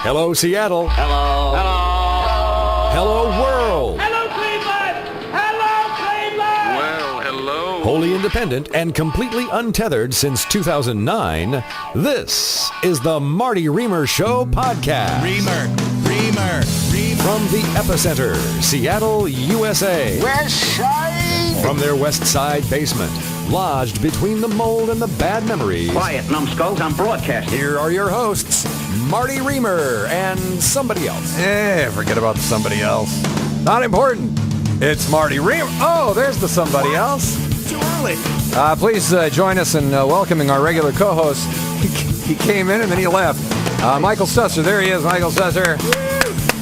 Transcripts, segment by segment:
Hello, Seattle. Hello. Hello. Hello, world. Hello, Cleveland! Hello, Cleveland! Well, hello. Wholly independent and completely untethered since 2009, this is the Marty Riemer Show podcast. Riemer. From the epicenter, Seattle, USA. West Side. From their west side basement, lodged between the mold and the bad memories. Quiet, numbskulls. I'm broadcasting. Here are your hosts, Marty Riemer and somebody else. Forget about somebody else. Not important. It's Marty Riemer. Oh, there's the somebody else. Too early. Please join us in welcoming our regular co-host. He came in and then he left. Michael Stusser. There he is, Michael Stusser.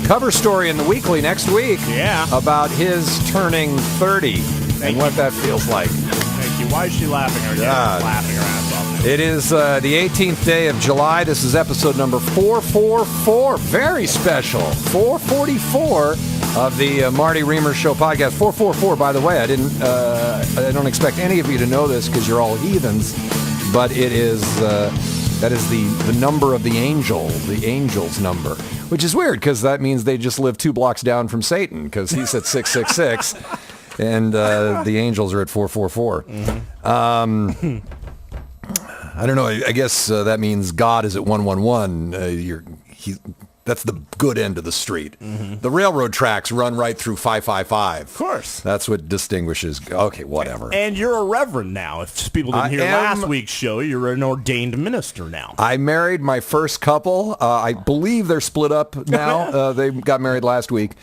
Cover story in the Weekly next week. Yeah. About his turning 30 and what that feels like. Thank you. Why is she laughing her God. laughing her ass off? It is the 18th day of July. This is episode number 444. Very special. 444 of the Marty Riemer Show podcast. 444, by the way. I don't expect any of you to know this because you're all heathens, but it is that is the number of the angel's number, which is weird because that means they just live 2 blocks down from Satan because he's at 666 and the angels are at 444. Mm-hmm. I don't know. I guess that means God is at 111. That's the good end of the street. Mm-hmm. The railroad tracks run right through 555. Of course. That's what distinguishes. Okay, whatever. And you're a reverend now. If people didn't hear last week's show, you're an ordained minister now. I married my first couple. I believe they're split up now. They got married last week,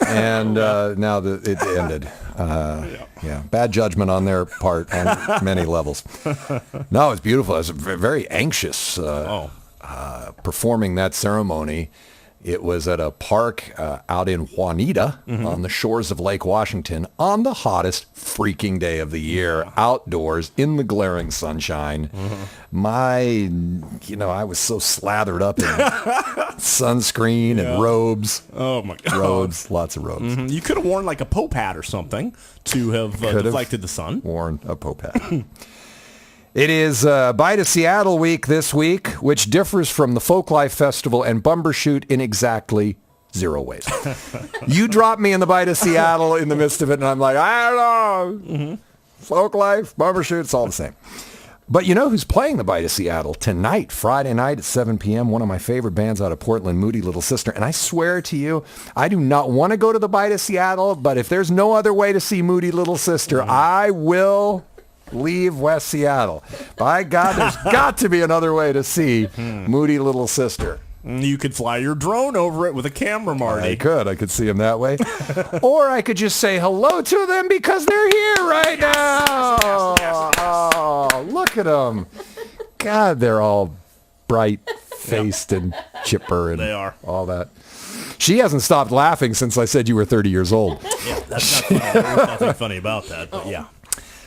and now it ended. Yeah, bad judgment on their part on many levels. No, it's beautiful. I was very anxious performing that ceremony. It was at a park out in Juanita on the shores of Lake Washington on the hottest freaking day of the year, outdoors in the glaring sunshine. I was so slathered up in sunscreen and robes. Oh, my God. Robes, lots of robes. You could have worn like a Pope hat or something to have deflected the sun. Worn a Pope hat. It is Bye to Seattle week this week, which differs from the Folklife Festival and Bumbershoot in exactly 0 ways. You drop me in the Bye to Seattle in the midst of it, and I'm like, I don't know. Mm-hmm. Folklife, Bumbershoot, it's all the same. But you know who's playing the Bye to Seattle tonight, Friday night at 7 p.m., one of my favorite bands out of Portland, Moody, Little Sister. And I swear to you, I do not want to go to the Bye to Seattle, but if there's no other way to see Moody, Little Sister, I will leave West Seattle. By God, there's got to be another way to see Moody Little Sister. You could fly your drone over it with a camera, Marty. I could see them that way. Or I could just say hello to them because they're here right now. Yes. Oh, look at them. God, they're all bright-faced and chipper and They are. all that. She hasn't stopped laughing since I said you were 30 years old. Yeah, that's not funny. There's nothing funny about that, but yeah.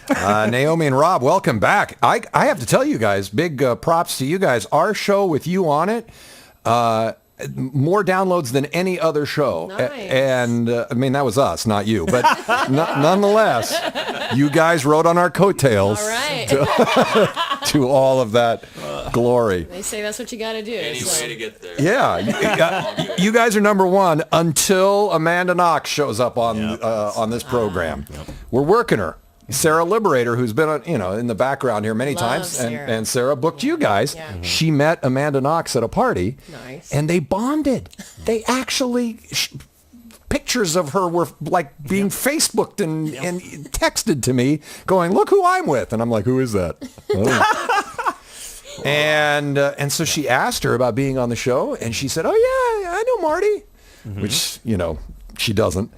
Naomi and Rob, welcome back. I have to tell you guys, big props to you guys. Our show with you on it, more downloads than any other show. Nice. And I mean, that was us, not you. But nonetheless, you guys rode on our coattails All right. to all of that glory. They say that's what you got to do. Any way to get there. Yeah, you guys are number one until Amanda Knox shows up on this program. We're working her. Sarah Liberator, who's been in the background here many times, Sarah. and Sarah booked you guys. Yeah. She met Amanda Knox at a party, Nice. and they bonded. They actually pictures of her were like being Facebooked and texted to me, going, "Look who I'm with," and I'm like, "Who is that?" And so she asked her about being on the show, and she said, "Oh yeah, I know Marty," which she doesn't.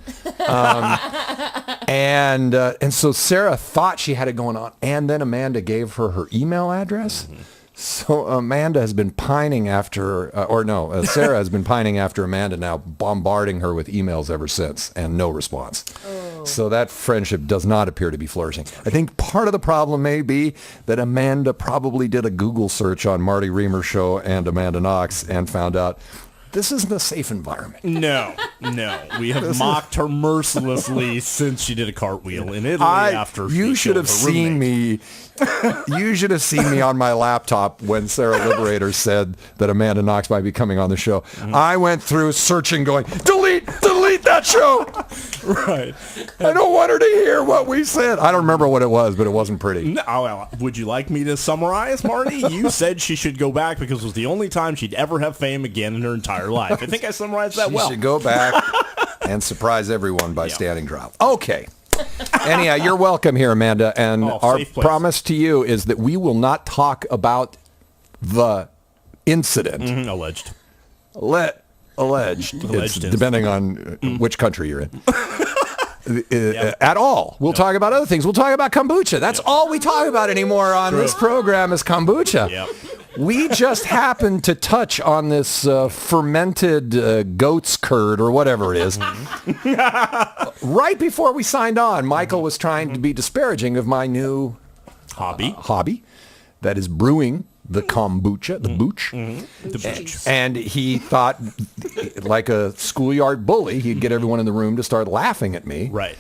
And so Sarah thought she had it going on, and then Amanda gave her her email address. So Amanda has been pining after, Sarah has been pining after Amanda now, bombarding her with emails ever since, and no response. Oh. So that friendship does not appear to be flourishing. I think part of the problem may be that Amanda probably did a Google search on Marty Riemer Show and Amanda Knox and found out This isn't a safe environment. No. We have mocked her mercilessly since she did a cartwheel in Italy after you should have seen me. You should have seen me on my laptop when Sarah Liberator said that Amanda Knox might be coming on the show. Mm-hmm. I went through searching, going, delete that show. Right. I don't want her to hear what we said. I don't remember what it was, but it wasn't pretty. No, well, would you like me to summarize, Marty? You said she should go back because it was the only time she'd ever have fame again in her entire life. I think I summarized that well. She should go back and surprise everyone by standing drop. Okay. Anyhow, you're welcome here, Amanda. And our promise to you is that we will not talk about the incident. Mm-hmm. Alleged. Alleged. It's depending on which country you're in. At all. We'll talk about other things. We'll talk about kombucha. That's all we talk about anymore on this program is kombucha. Yep. We just happened to touch on this fermented goat's curd or whatever it is. Right before we signed on, Michael was trying to be disparaging of my new hobby. That is brewing the kombucha, the booch. Mm-hmm. The booch. And he thought, like a schoolyard bully, he'd get everyone in the room to start laughing at me. Right.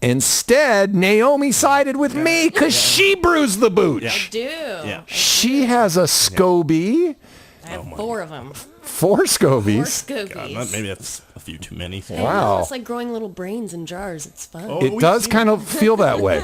Instead, Naomi sided with me because she brews the booch. I do. Yeah. She has a SCOBY. I have 4 of them. 4 SCOBYs. 4 SCOBYs. God, maybe that's a few too many. Wow. It's like growing little brains in jars. It's fun. Oh, It does kind of feel that way.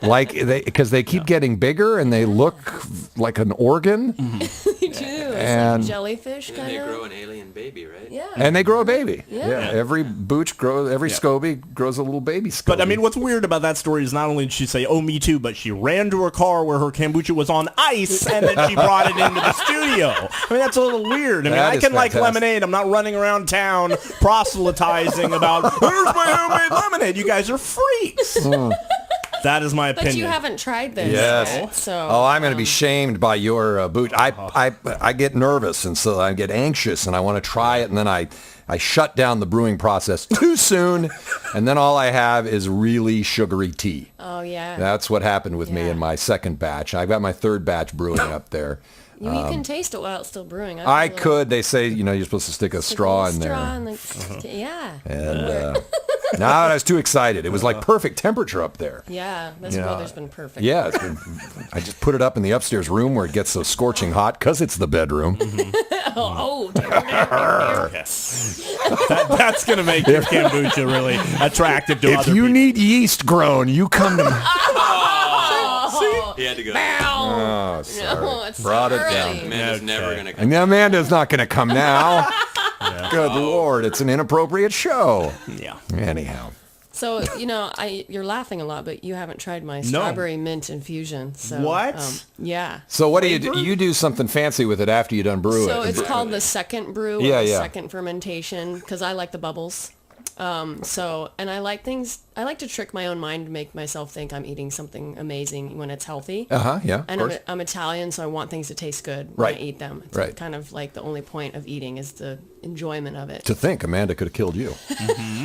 Like, because they keep getting bigger and they look like an organ. They do. It's And- like jellyfish And kind they of. grow an alien baby, right? Yeah. And they grow a baby. Yeah. Every booch grows, every SCOBY grows a little baby SCOBY. But I mean, what's weird about that story is not only did she say, "Oh, me too," but she ran to her car where her kombucha was on ice, and then she brought it into the studio. I mean, that's a little weird. I mean, That I is can like fantastic. lemonade. I'm not running around town proselytizing about "Here's my homemade lemonade." You guys are freaks. That is my opinion. But you haven't tried this Yes. yet, so. Oh, I'm going to be shamed by your boot. I get nervous, and so I get anxious, and I want to try it, and then I shut down the brewing process too soon, and then all I have is really sugary tea. Oh, yeah. That's what happened with me in my second batch. I've got my third batch brewing up there. You can taste it while it's still brewing. I could. They say, you're supposed to stick a straw in there. Yeah. And no, I was too excited. It was like perfect temperature up there. Yeah, this weather's been perfect. Yeah, I just put it up in the upstairs room where it gets so scorching hot because it's the bedroom. That's going to make your kombucha really attractive to If other you people. need yeast grown, you come to me. He had to go. Oh, sorry. No, it's Brought so it down. early. Amanda's never going to come. And Amanda's not going to come now. Good Lord, it's an inappropriate show. Yeah. Anyhow. So, you're laughing a lot, but you haven't tried my strawberry mint infusion. So, What? yeah. So what do you do? You do something fancy with it after you done brew So it. it's called the second brew, Yeah, or the yeah. second fermentation, because I like the bubbles. And I like to trick my own mind to make myself think I'm eating something amazing when it's healthy. Yeah, And of course. I'm Italian, so I want things to taste good when Right. I eat them. It's Right. kind of like the only point of eating is the enjoyment of it. To think Amanda could have killed you.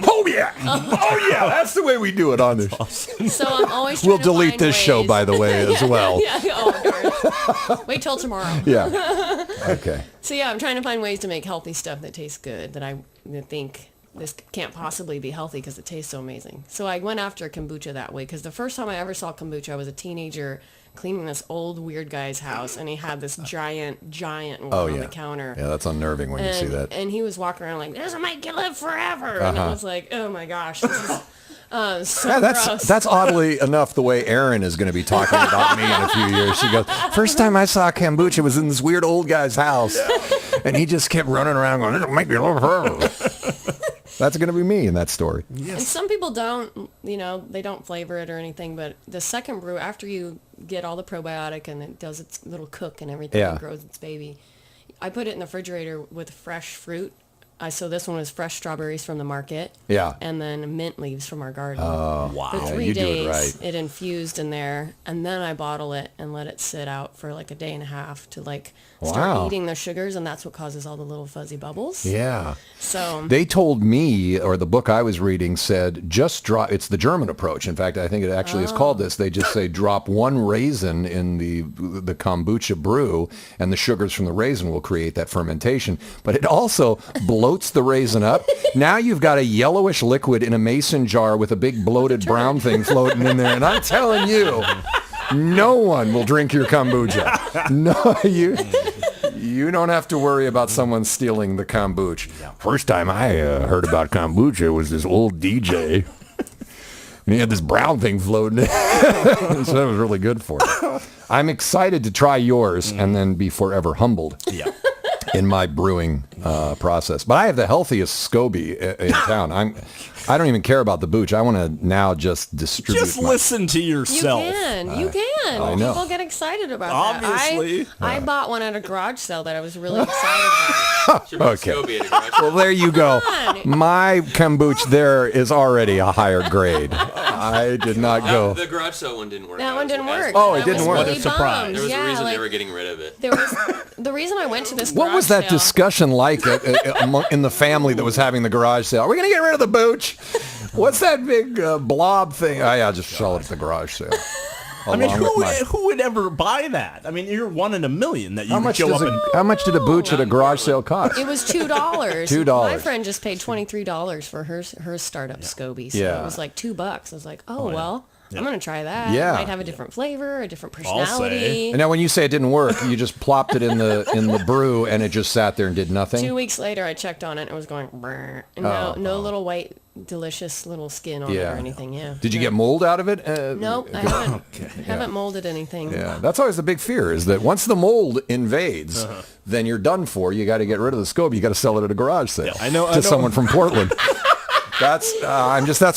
Oh, yeah. Oh, yeah. That's the way we do it on this. So I'm always We'll trying to delete find this show, ways- by the way, as well. Yeah. Oh, darn. Wait till tomorrow. Yeah. Okay. So yeah, I'm trying to find ways to make healthy stuff that tastes good that I think this can't possibly be healthy because it tastes so amazing. So I went after kombucha that way because the first time I ever saw kombucha, I was a teenager cleaning this old weird guy's house, and he had this giant one on the counter. Yeah, that's unnerving when you see that. And he was walking around like, "This will make you live forever." And I was like, "Oh my gosh, this is so Yeah, gross." that's oddly enough the way Erin is going to be talking about me in a few years. She goes, first time I saw kombucha was in this weird old guy's house, and he just kept running around going, "It'll make me live forever." That's going to be me in that story. And some people don't, they don't flavor it or anything, but the second brew, after you get all the probiotic and it does its little cook and everything and grows its baby, I put it in the refrigerator with fresh fruit So this one was fresh strawberries from the market. Yeah. And then mint leaves from our garden. Wow. For 3 you do it days, right. it infused in there, and then I bottle it and let it sit out for like a day and a half to like start Wow. eating the sugars, and that's what causes all the little fuzzy bubbles. Yeah. So They told me, or the book I was reading said, just drop, it's the German approach. In fact, I think it actually is called this. They just say drop 1 raisin in the kombucha brew, and the sugars from the raisin will create that fermentation. But it also bloats the raisin up. Now you've got a yellowish liquid in a mason jar with a big bloated brown thing floating in there. And I'm telling you, no one will drink your kombucha. No, you don't have to worry about someone stealing the kombucha. First time I heard about kombucha was this old DJ. And he had this brown thing floating in. So that was really good for it. I'm excited to try yours and then be forever humbled in my brewing process. But I have the healthiest SCOBY in town. I don't even care about the booch. I want to now just distribute. Just listen to yourself. you can. I know. People get excited about Obviously. that. I bought one at a garage sale that I was really excited about. Should bring Okay. Scobie at a garage. Well, there you go. on. My kombucha there is already a higher grade. I did not go. The garage sale one didn't work. That one didn't work. Oh, it I didn't was work. Really What a surprise. bummed. There was a Yeah, reason like, they were getting rid of it. there was the reason I went to this. What garage was that sale, discussion like in the family that was having the garage sale? Are we going to get rid of the booch? What's that big blob thing? Oh, yeah, just sell it at the garage sale. I mean, Along with my- who would ever buy that? I mean, you're 1 in a million that you How would much, show up and... how much did a booch at a garage sale cost? It was $2. $2. My friend just paid $23 for her startup SCOBY. So Yeah. it was like $2. I was like, well, I'm gonna try that. Yeah. It might have a different flavor, a different say. personality. And now when you say it didn't work, you just plopped it in the brew and it just sat there and did nothing? 2 weeks later, I checked on it and it was going, brr. And no little white, delicious little skin on it Yeah. or anything. Yeah. Did you get mold out of it? Nope, I haven't molded anything. Yeah, that's always the big fear is that once the mold invades, then you're done for. You got to get rid of the SCOBY. You got to sell it at a garage sale. I know. To someone from Portland. That's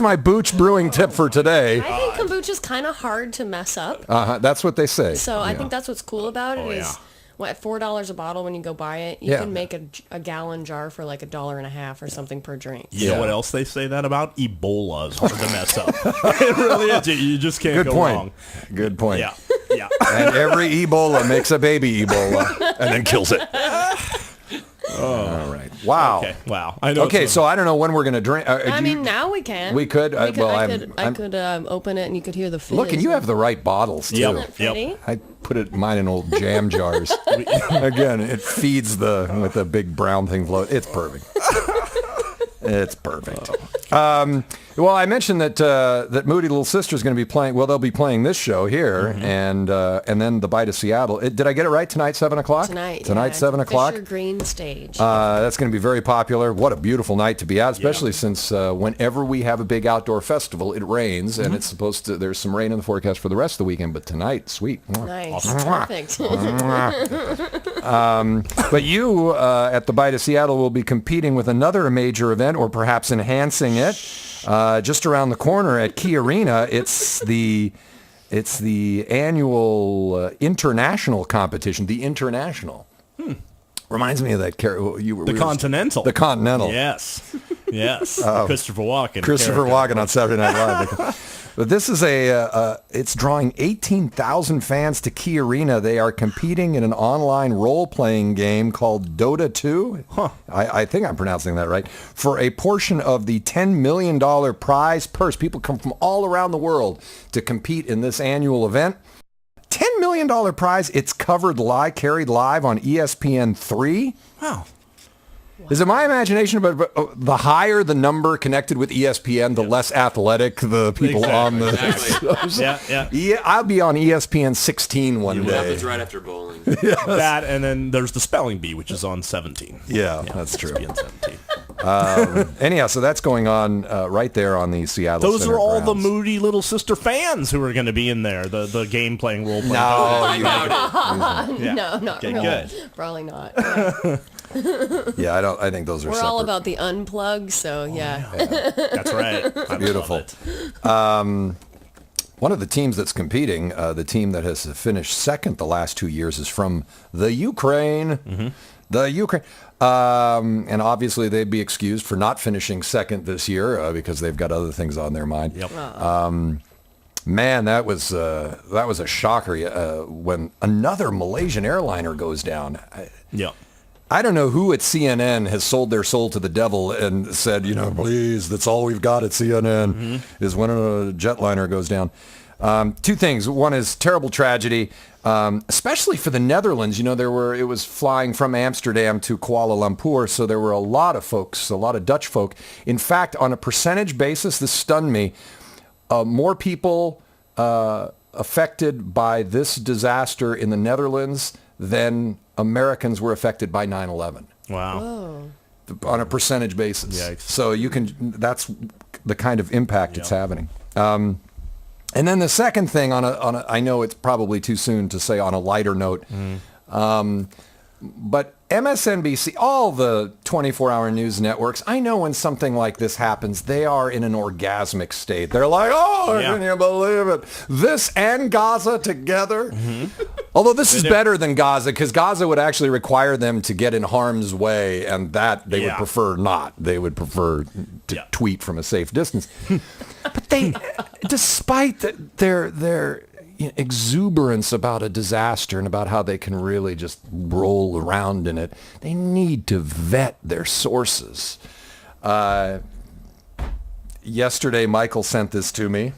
my booch brewing tip for today. I think kombucha's kind of hard to mess up. That's what they say. So I think that's what's cool about it is, yeah. at $4 a bottle when you go buy it, you Yeah. can make a gallon jar for like $1.50 or something per drink. You know what else they say that about? Ebola is hard to mess up. It really is. You just can't Good go point. wrong. Good point. Yeah. Yeah. And every Ebola makes a baby Ebola and then kills it. All right. Wow. Okay. Wow. I know. Okay, it's so I don't know when we're going to drink. I mean, now we can. We could? I I'm- could open it and you could hear the fizz. Look, and you have the right bottles, too. Yep. Isn't it pretty? I put mine in old jam jars. Again, it feeds with the big brown thing float. It's perfect. It's perfect. Well, I mentioned that Moody Little Sister is going to be playing. Well, they'll be playing this show here, and then the Bite of Seattle. Did I get it right? Tonight, 7 o'clock. Tonight, 7 o'clock. Fisher Green stage. That's going to be very popular. What a beautiful night to be out, especially since whenever we have a big outdoor festival, it rains, and it's supposed to. There's some rain in the forecast for the rest of the weekend, but tonight, sweet. Nice, perfect. But you at the Bite of Seattle will be competing with another major event, or perhaps enhancing it, just around the corner at Key Arena. It's the annual international competition. The International. Reminds me of that character. the Continental. The Continental. Yes. Yes. Christopher Walken. Christopher character. Walken on Saturday Night Live. But this is it's drawing 18,000 fans to Key Arena. They are competing in an online role-playing game called Dota 2. I think I'm pronouncing that right. For a portion of the $10 million prize purse. People come from all around the world to compete in this annual event. $10 million prize. It's carried live on ESPN3. Wow. Is it my imagination, but the higher the number connected with ESPN, the less athletic the people on the Exactly. shows? Yeah. I'll be on ESPN 16 one That day. was right after bowling. That, and then there's the spelling bee, which is on 17. Yeah, that's true. ESPN 17. Anyhow, so that's going on right there on the Seattle Those Center are all the grounds. Moody Little Sister fans who are going to be in there. The game playing, role playing. No, Yeah. No, not Okay, really. good. Probably not. Yeah. yeah, I think those are We're separate. all about the unplug, so yeah. That's right. I Beautiful. love it. One of the teams that's competing, the team that has finished second the last 2 years, is from the Ukraine. The Ukraine, and obviously they'd be excused for not finishing second this year because they've got other things on their mind. Yep. Man, that was a shocker when another Malaysian airliner goes down. Yep. I don't know who at CNN has sold their soul to the devil and said, please, that's all we've got at CNN is when a jetliner goes down. Two things. One is terrible tragedy, especially for the Netherlands. It was flying from Amsterdam to Kuala Lumpur, so there were a lot of Dutch folk. In fact, on a percentage basis, this stunned me. More people affected by this disaster in the Netherlands than Americans were affected by 9/11. Wow. Oh. On a percentage basis. Yikes. So that's the kind of impact it's having. And then the second thing I know it's probably too soon to say on a lighter note, but MSNBC, all the 24-hour news networks, I know when something like this happens, they are in an orgasmic state. They're like, can you believe it? This and Gaza together? Although this is better than Gaza, because Gaza would actually require them to get in harm's way, and that they would prefer not. They would prefer to tweet from a safe distance. But they, despite their exuberance about a disaster and about how they can really just roll around in it, they need to vet their sources. Yesterday, Michael sent this to me.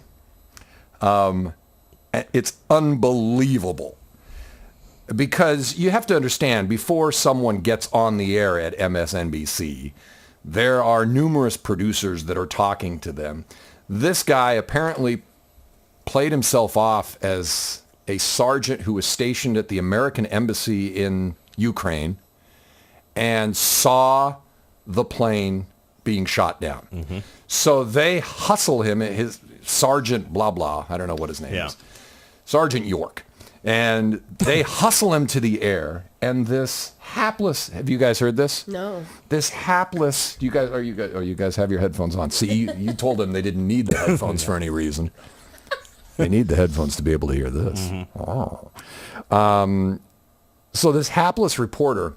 It's unbelievable. Because you have to understand, before someone gets on the air at MSNBC, there are numerous producers that are talking to them. This guy apparently played himself off as a sergeant who was stationed at the American embassy in Ukraine and saw the plane being shot down. So they hustle him, his Sergeant blah blah, I don't know what his name is, Sergeant York. And they hustle him to the air, and this hapless, have you guys heard this? No. This hapless, you guys have your headphones on. See, you told them they didn't need the headphones for any reason. They need the headphones to be able to hear this. So this hapless reporter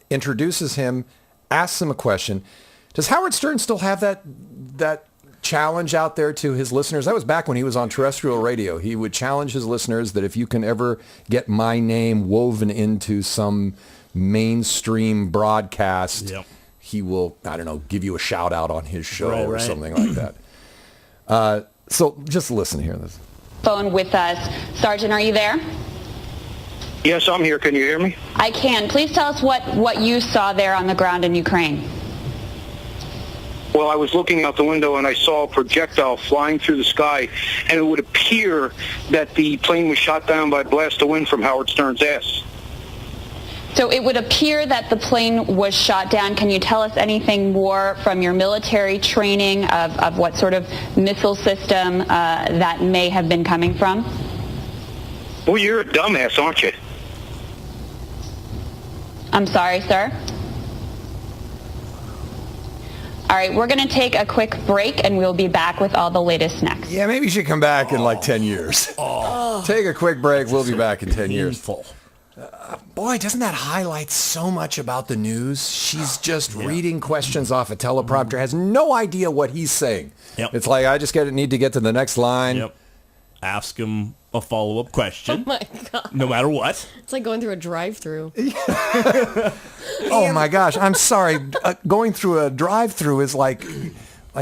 introduces him, asks him a question. Does Howard Stern still have that challenge out there to his listeners? That was back when he was on terrestrial radio. He would challenge his listeners that if you can ever get my name woven into some mainstream broadcast, he will, I don't know, give you a shout out on his show or something like that. So just listen here. Phone with us. Sergeant, are you there? Yes, I'm here. Can you hear me? I can. Please tell us what you saw there on the ground in Ukraine. Well, I was looking out the window and I saw a projectile flying through the sky, and it would appear that the plane was shot down by a blast of wind from Howard Stern's ass. So it would appear that the plane was shot down. Can you tell us anything more from your military training of what sort of missile system that may have been coming from? Well, you're a dumbass, aren't you? I'm sorry, sir. All right, we're going to take a quick break, and we'll be back with all the latest next. Yeah, maybe you should come back in like 10 years. Take a quick break. We'll be back in 10 years. Boy, doesn't that highlight so much about the news? She's just reading questions off a teleprompter, has no idea what he's saying. It's like, I just need to get to the next line. Ask him a follow-up question. Oh my God. No matter what. It's like going through a drive-through. Oh my gosh, I'm sorry. Going through a drive-through is like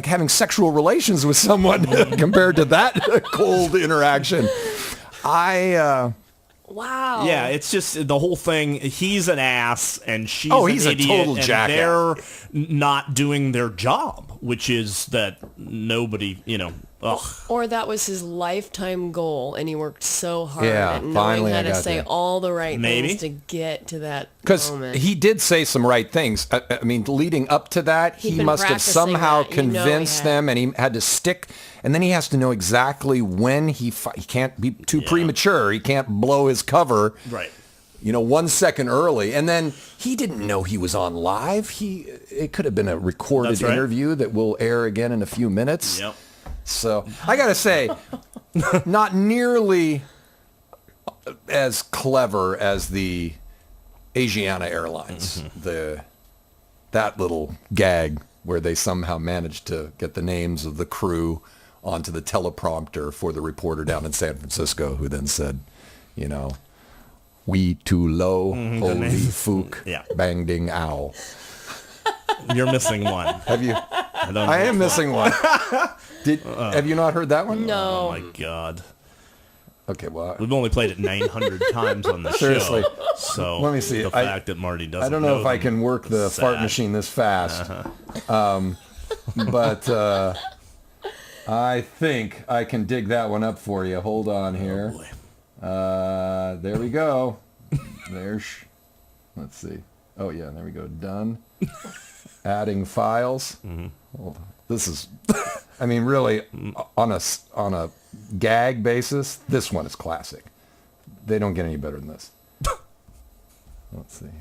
having sexual relations with someone compared to that cold interaction. Wow. Yeah, it's just the whole thing. He's an ass, and she's he's an a idiot, total and jackass. they're not doing their job, which is that nobody, ugh. Or that was his lifetime goal, and he worked so hard at knowing finally how I to got say there. all the right Maybe. things to get to that Because moment. he did say some right things. I mean, leading up to that, He'd he been must have practicing somehow that. You know he convinced had. them, and he had to stick. And then he has to know exactly when he can't be too premature. He can't blow his cover. Right. 1 second early. And then he didn't know he was on live. It could have been a recorded That's right. interview that will air again in a few minutes. Yep. So I got to say, not nearly as clever as the Asiana Airlines. That little gag where they somehow managed to get the names of the crew onto the teleprompter for the reporter down in San Francisco, who then said, "We too low, holy fook, bang ding ow." You're missing one. Have you? I am missing one. Have you not heard that one? No. Oh my God. Okay, well, We've only played it 900 times on the Seriously. show. So Let me see. The fact that Marty doesn't I don't know if I them can work the is fart sad. machine this fast. But I think I can dig that one up for you. Hold on here. There we go. Let's see. Oh, yeah, there we go. Done. Adding files. Well, this is, I mean, really, on a gag basis, this one is classic. They don't get any better than this. Let's see here.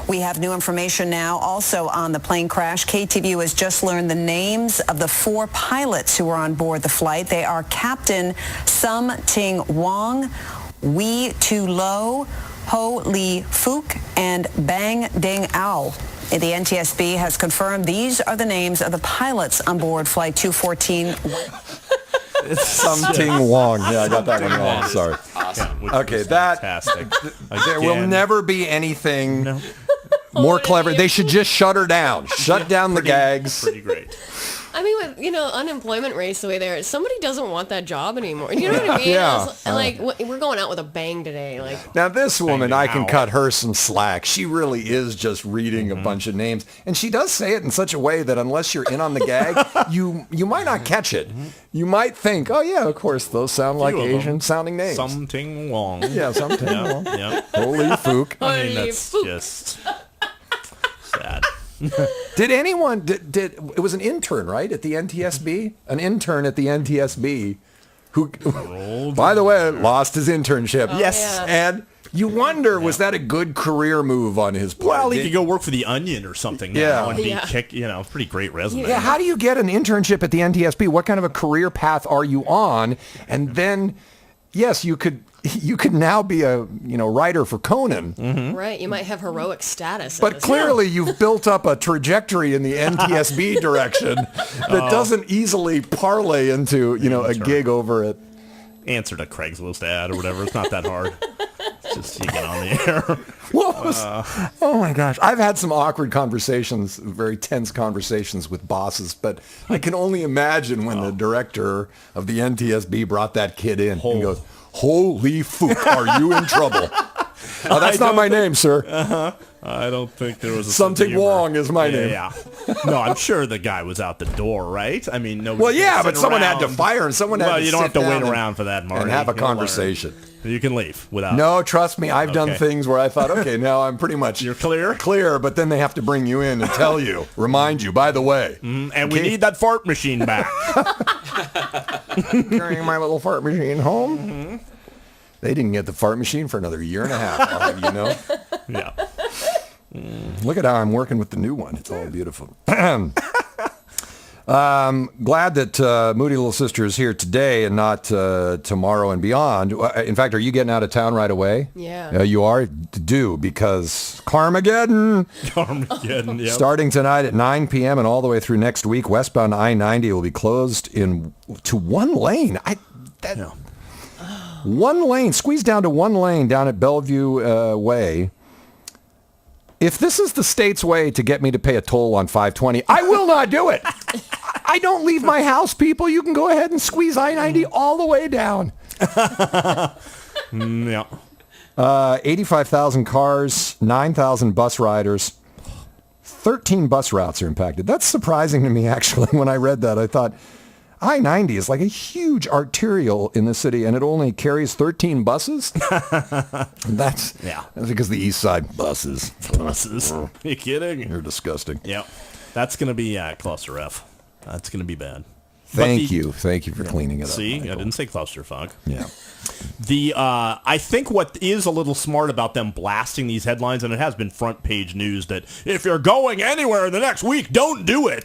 We have new information now also on the plane crash. KTVU has just learned the names of the 4 pilots who were on board the flight. They are Captain Sum Ting Wong, Wee Tu Lo, Ho Lee Fook, and Bang Ding Ao. The NTSB has confirmed these are the names of the pilots on board Flight 214. Something Wong. Yeah, I got that one wrong. Sorry. Awesome. Okay, that Fantastic. there will never be anything more clever. They should just shut her down. Shut down the gags. Pretty great. I mean, with unemployment rates the way they are, somebody doesn't want that job anymore. You know what I mean? Yeah. We're going out with a bang today. Like, Now this woman, I can Ow. cut her some slack. She really is just reading a bunch of names, and she does say it in such a way that unless you're in on the gag, you might not catch it. You might think, oh yeah, of course those sound like Few of them. Asian-sounding names. Something Wong. Yeah, something. Yeah. Holy fook. I mean, Holy that's fook. just sad. Did anyone, it was an intern, right, at the NTSB? An intern at the NTSB who, by the way, lost his internship. Yes. yeah. And you wonder, was that a good career move on his part? Well, he could go work for the Onion or something now Yeah. and be Yeah. pretty great resume. Yeah, how do you get an internship at the NTSB? What kind of a career path are you on? And then, yes, you could now be a writer for Conan, right? You might have heroic status. but clearly you've built up a trajectory in the NTSB direction that doesn't easily parlay into a gig over at. Answered a Craigslist ad or whatever. It's not that hard. It's just you get on the air. What was? Oh my gosh! I've had some awkward conversations, very tense conversations with bosses, but I can only imagine when the director of the NTSB brought that kid in and goes, "Holy fook, are you in trouble?" That's not my name, sir. I don't think there was a Something Wong is my name. Yeah. No, I'm sure the guy was out the door, right? I mean, no. Well, yeah, but someone had to fire him. Someone had to you don't have to sit wait down around for that, Marty. and have a You'll learn. conversation. You can leave without. No, trust me, I've done Okay. things where I thought, okay, now I'm pretty much You're clear? clear, but then they have to bring you in and tell you, remind you, by the way, And we need that fart machine back. carrying my little fart machine home. They didn't get the fart machine for another year and a half, I'll have you know. Yeah. Look at how I'm working with the new one. It's all beautiful. Glad that Moody Little Sister is here today and not tomorrow and beyond. In fact, are you getting out of town right away? Yeah. You are? Do, because Carmageddon. Armageddon. Yep. Starting tonight at 9 p.m. and all the way through next week, westbound I-90 will be closed to one lane. One lane, squeezed down to one lane down at Bellevue Way. If this is the state's way to get me to pay a toll on 520, I will not do it. I don't leave my house, people. You can go ahead and squeeze I-90 all the way down. Yeah. 85,000 cars, 9,000 bus riders, 13 bus routes are impacted. That's surprising to me, actually. When I read that, I thought, I-90 is like a huge arterial in the city, and it only carries 13 buses? That's because the east side buses. Buses. You kidding? You're disgusting. Yep. That's going to be cluster F. That's going to be bad. Thank you for cleaning it up. See, Michael. I didn't say clusterfuck. Yeah. I think what is a little smart about them blasting these headlines, and it has been front page news, that if you're going anywhere in the next week, don't do it.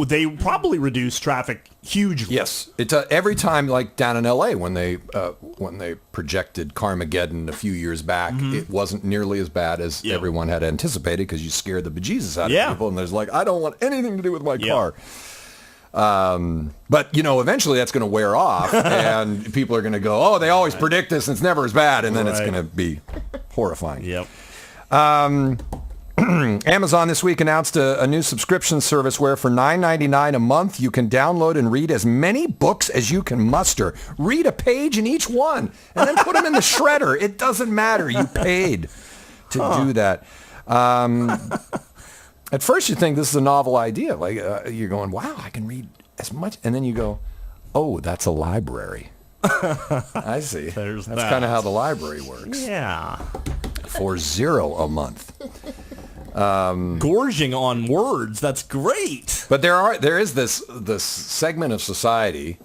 They probably reduce traffic hugely. Yes, it every time, like down in L.A. when they projected Carmageddon a few years back, it wasn't nearly as bad as everyone had anticipated because you scared the bejesus out of people, and there's like, I don't want anything to do with my car. But eventually that's going to wear off, and people are going to go, oh, they always predict this, and it's never as bad, and then it's going to be horrifying. Yep. Amazon this week announced a new subscription service where for $9.99 a month you can download and read as many books as you can muster. Read a page in each one, and then put them in the shredder. It doesn't matter. You paid to do that. At first you think this is a novel idea. Like you're going, wow, I can read as much. And then you go, oh, that's a library. I see. That's kind of how the library works. Yeah. For $0 a month. Gorging on words. That's great. But there is this segment of society,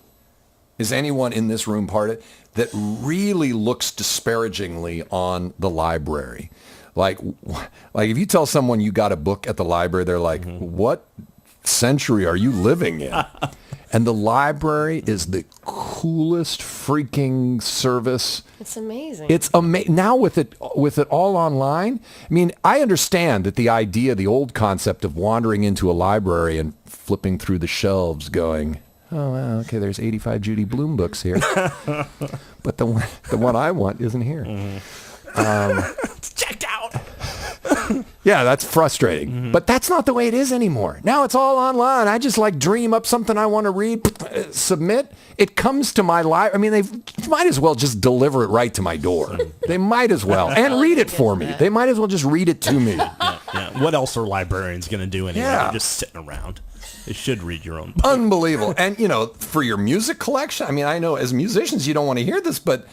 is anyone in this room part of it, that really looks disparagingly on the library. Like if you tell someone you got a book at the library, they're like, what century are you living in? And the library is the coolest freaking service. It's amazing. It's amazing. Now with it all online, I mean, I understand that the old concept of wandering into a library and flipping through the shelves going, oh, wow, okay, there's 85 Judy Blume books here. But the one I want isn't here. It's checked out. Yeah, that's frustrating. But that's not the way it is anymore. Now it's all online. I just dream up something I want to read, submit. It comes to my library. I mean, they might as well just deliver it right to my door. They might as well. And read it for me. They might as well just read it to me. Yeah. What else are librarians going to do anyway? Yeah. They're just sitting around. They should read your own book. Unbelievable. And, for your music collection, I mean, I know as musicians you don't want to hear this, but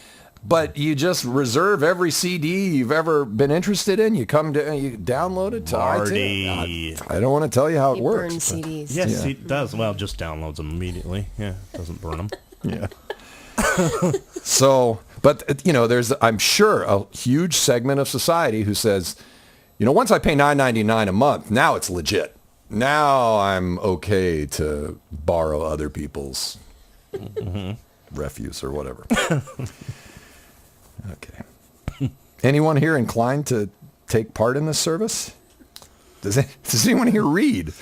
you just reserve every CD you've ever been interested in. You you download it to Marty. iTunes. I don't want to tell you how it works. Burns CDs. Yes, he does. Well, just downloads them immediately. Yeah, doesn't burn them. Yeah. So, but there's, I'm sure, a huge segment of society who says, once I pay $9.99 a month, now it's legit. Now I'm okay to borrow other people's refuse or whatever. Okay. Anyone here inclined to take part in this service? Does anyone here read?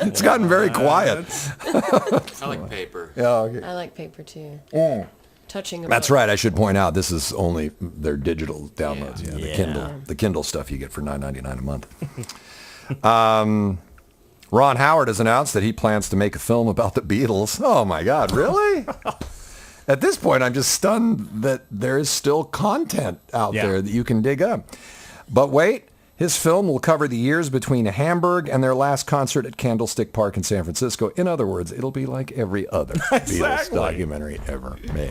It's gotten very quiet. I like paper. Yeah, okay. I like paper too. Touching a That's book. right. I should point out this is only their digital downloads. Yeah, the Kindle stuff you get for $9.99 a month. Ron Howard has announced that he plans to make a film about the Beatles. Oh my God, really? At this point, I'm just stunned that there is still content out there that you can dig up. But wait, his film will cover the years between Hamburg and their last concert at Candlestick Park in San Francisco. In other words, it'll be like every other Beatles documentary ever made.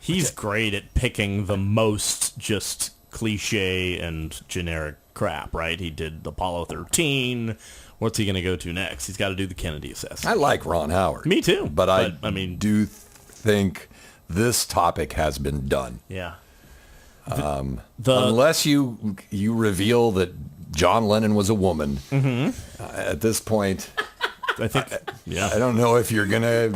He's great at picking the most just cliche and generic crap, right? He did Apollo 13. What's he going to go to next? He's got to do the Kennedy assassination. I like Ron Howard. Me too. But I do think this topic has been done. Yeah. Unless you reveal that John Lennon was a woman, at this point, I think, I don't know if you're gonna,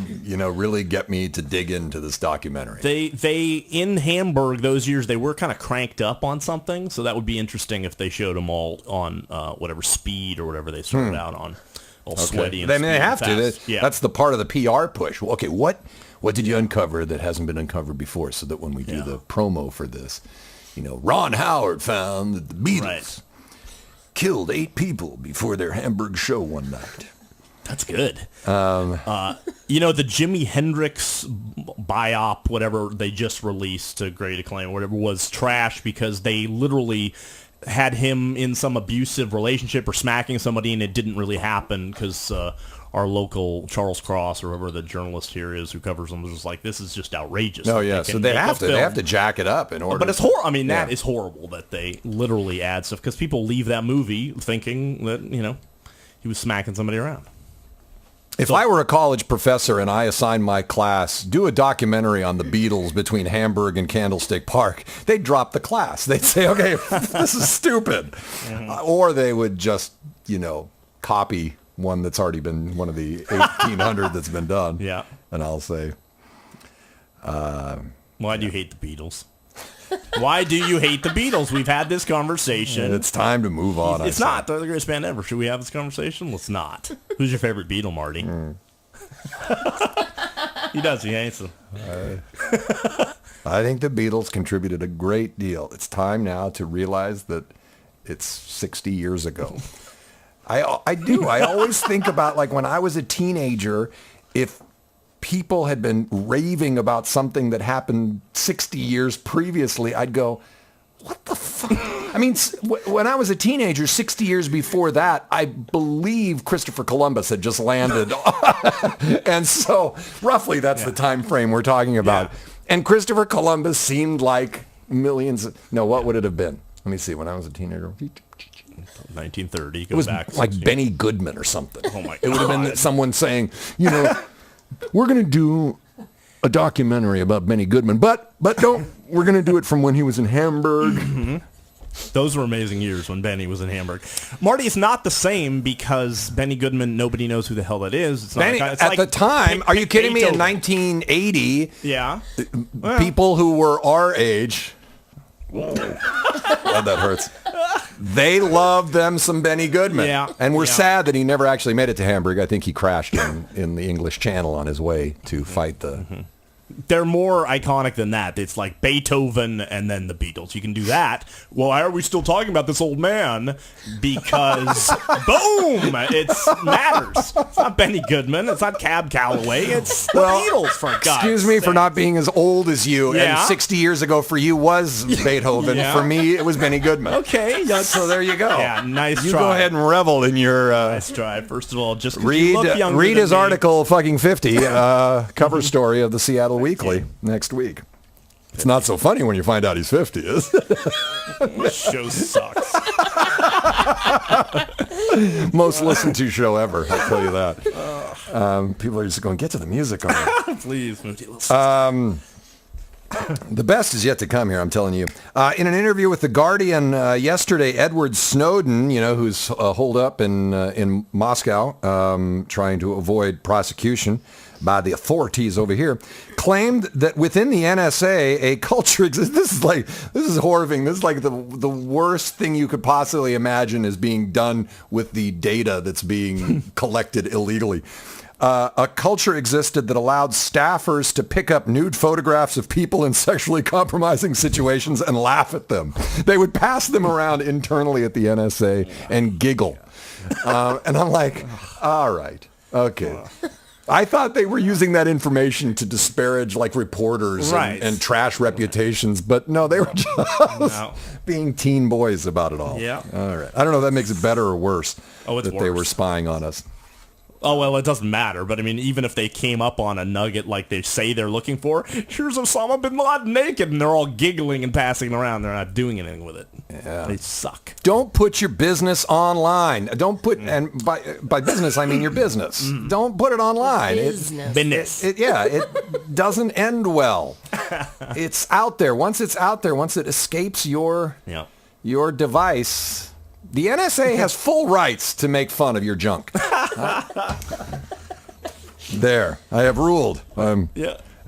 really get me to dig into this documentary. They in Hamburg those years they were kind of cranked up on something, so that would be interesting if they showed them all on whatever speed or whatever they started out on, all sweaty and. I mean, they have fast. to. That's the part of the PR push. Well, okay, what did you uncover that hasn't been uncovered before? So that when we do the promo for this, Ron Howard found that the Beatles killed 8 people before their Hamburg show one night. That's good. The Jimi Hendrix biop, whatever they just released to great acclaim, whatever, was trash because they literally had him in some abusive relationship or smacking somebody, and it didn't really happen because our local Charles Cross or whoever the journalist here is who covers them was just like, this is just outrageous. Oh yeah, so they have to jack it up in order. But it's horrible. I mean, that is horrible that they literally add stuff because people leave that movie thinking that he was smacking somebody around. If I were a college professor and I assigned my class, do a documentary on the Beatles between Hamburg and Candlestick Park, they'd drop the class. They'd say, okay, this is stupid. Or they would just, copy one that's already been one of the 1800 that's been done. Yeah. And I'll say... Why do you hate the Beatles? Why do you hate the Beatles? We've had this conversation. It's time to move on. It's not. They're the greatest band ever. Should we have this conversation? Let's not. Who's your favorite Beatle, Marty? He does. He hates them. I think the Beatles contributed a great deal. It's time now to realize that it's 60 years ago. I do. I always think about, like, when I was a teenager, if people had been raving about something that happened 60 years previously, I'd go, what the fuck? I mean, when I was a teenager, 60 years before that, I believe Christopher Columbus had just landed. And so roughly that's the time frame we're talking about. Yeah. And Christopher Columbus seemed like millions. No, what would it have been? Let me see. When I was a teenager. 1930. It was back like Benny Goodman or something. Oh, my God. It would have been someone saying, we're going to do a documentary about Benny Goodman, but we're going to do it from when he was in Hamburg. Mm-hmm. Those were amazing years when Benny was in Hamburg. Marty, it's not the same because Benny Goodman, nobody knows who the hell that is. It's not Benny, at the time, are you kidding me? In 1980, people who were our age, God, that hurts. They loved them some Benny Goodman. Yeah. And we're sad that he never actually made it to Hamburg. I think he crashed in the English Channel on his way to fight the... Mm-hmm. They're more iconic than that. It's like Beethoven and then the Beatles. You can do that. Well, why are we still talking about this old man? Because, boom, it matters. It's not Benny Goodman. It's not Cab Calloway. It's the Beatles, for God's Excuse me for not being as old as you. Yeah. And 60 years ago for you was Beethoven. Yeah. For me, it was Benny Goodman. Okay. So there you go. Yeah, nice you try. go ahead and revel in your... nice try. First of all, just read his article, fucking 50, cover story of the Seattle Weekly next week. It's not so funny when you find out he's 50, is it? This show sucks. Most listened to show ever, I'll tell you that. People are just going, get to the music on Please, Moody. The best is yet to come here, I'm telling you. In an interview with The Guardian yesterday, Edward Snowden, who's holed up in Moscow, trying to avoid prosecution by the authorities over here, claimed that within the NSA, a culture exists. This is horrifying. This is like the worst thing you could possibly imagine is being done with the data that's being collected illegally. A culture existed that allowed staffers to pick up nude photographs of people in sexually compromising situations and laugh at them. They would pass them around internally at the NSA and giggle. And I'm like, all right, okay. I thought they were using that information to disparage like reporters and trash reputations, but no, they were just being teen boys about it all. Yeah. All right. I don't know if that makes it better or worse it's they were spying on us. Oh, well, it doesn't matter. But, I mean, even if they came up on a nugget like they say they're looking for, here's Osama bin Laden naked, and they're all giggling and passing it around. They're not doing anything with it. Yeah. They suck. Don't put your business online. Don't put, and by business, I mean your business. Don't put it online. Business. It doesn't end well. It's out there. Once it's out there, once it escapes your device... The NSA has full rights to make fun of your junk. There. I have ruled. I'm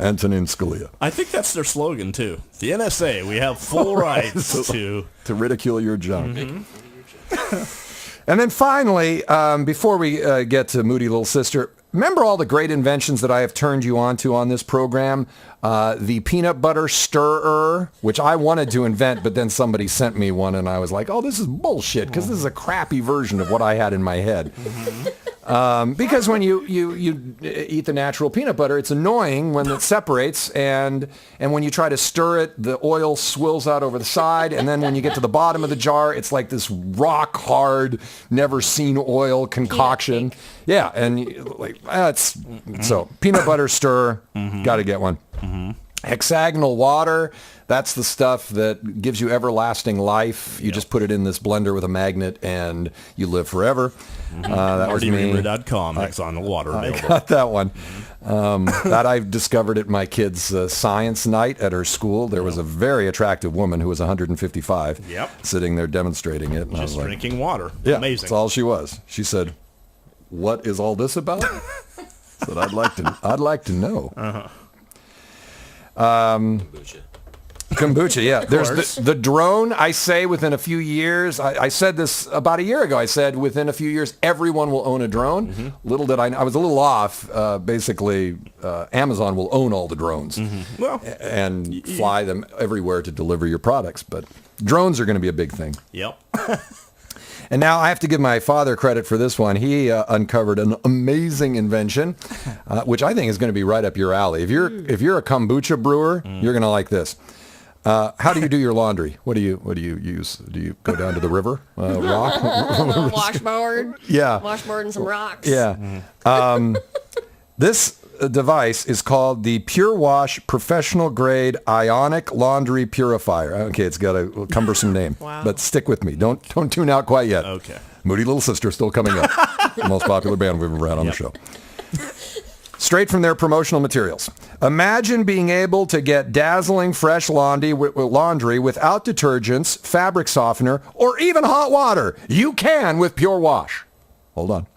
Antonin Scalia. I think that's their slogan, too. The NSA, we have full rights to ridicule your junk. Mm-hmm. And then finally, before we get to Moody Little Sister, remember all the great inventions that I have turned you on to on this program? The peanut butter stirrer, which I wanted to invent, but then somebody sent me one, and I was like, oh, this is bullshit, because this is a crappy version of what I had in my head. Because when you eat the natural peanut butter, it's annoying when it separates, and when you try to stir it, the oil swills out over the side, and then when you get to the bottom of the jar, it's like this rock-hard, never-seen oil concoction. Yeah, and so peanut butter stirrer, got to get one. Mm-hmm. Hexagonal water, that's the stuff that gives you everlasting life. You just put it in this blender with a magnet and you live forever. That was me. MartyRiemer.com, hexagonal water. I available. got that one. That I discovered at my kid's science night at her school. There was a very attractive woman who was 155 sitting there demonstrating it. And Just I was like, drinking water. yeah, Amazing. that's all she was. She said, "What is all this about?" I said, I'd like to know. Kombucha, yeah. There's the drone, I say within a few years. I said this about a year ago. I said within a few years, everyone will own a drone. Little did I know. I was a little off. Basically, Amazon will own all the drones and fly them everywhere to deliver your products. But drones are going to be a big thing. Yep. And now I have to give my father credit for this one. He uncovered an amazing invention, which I think is going to be right up your alley. If you're a kombucha brewer, you're going to like this. How do you do your laundry? What do you use? Do you go down to the river? Rock? Washboard. Yeah. Washboard and some rocks. Yeah. This device is called the Pure Wash Professional Grade Ionic Laundry Purifier. Okay, it's got a cumbersome name, but stick with me. Don't tune out quite yet. Okay. Moody Little Sister still coming up. The most popular band we've ever had on the show. Straight from their promotional materials. Imagine being able to get dazzling fresh laundry without detergents, fabric softener, or even hot water. You can with Pure Wash. Hold on.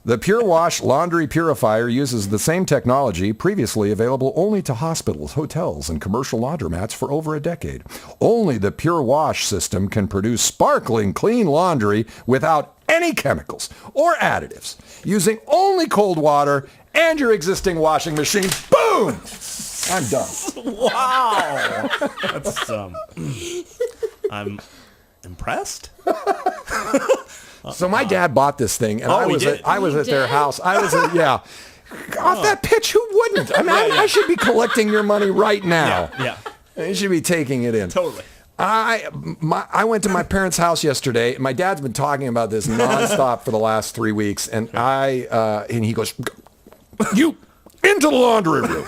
The Pure Wash Laundry Purifier uses the same technology previously available only to hospitals, hotels, and commercial laundromats for over a decade. Only the Pure Wash system can produce sparkling clean laundry without any chemicals or additives, using only cold water and your existing washing machine. Boom! I'm done. Wow. That's, I'm impressed. So my dad bought this thing, and I was at their house. Off that pitch, who wouldn't? I mean, I should be collecting your money right now. Yeah. You should be taking it in. Totally. I went to my parents' house yesterday. My dad's been talking about this nonstop for the last 3 weeks, and he goes, "You into the laundry room.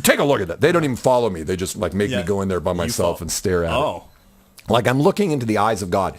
Take a look at that." They don't even follow me. They just make me go in there by myself and stare at it. Like I'm looking into the eyes of God.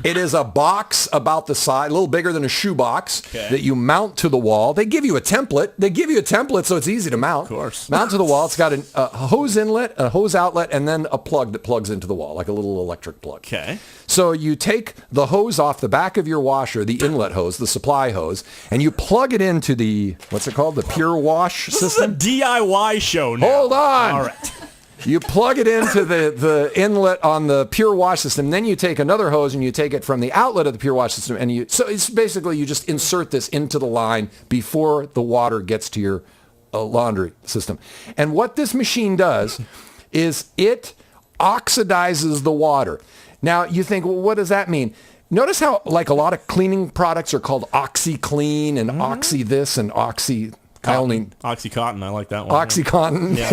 It is a box about the size, a little bigger than a shoebox that you mount to the wall. They give you a template. So it's easy to mount. Of course. Mount to the wall. It's got a hose inlet, a hose outlet, and then a plug that plugs into the wall, like a little electric plug. Okay. So you take the hose off the back of your washer, the inlet hose, the supply hose, and you plug it into the, what's it called? The Pure Wash system? This is a DIY show now. Hold on. All right. You plug it into the inlet on the Pure Wash system. Then you take another hose and you take it from the outlet of the Pure Wash system. And so it's basically you just insert this into the line before the water gets to your laundry system. And what this machine does is it oxidizes the water. Now you think, well, what does that mean? Notice how a lot of cleaning products are called OxyClean and Oxy this and Oxy... Oxycontin, I like that one. OxyContin. Yeah.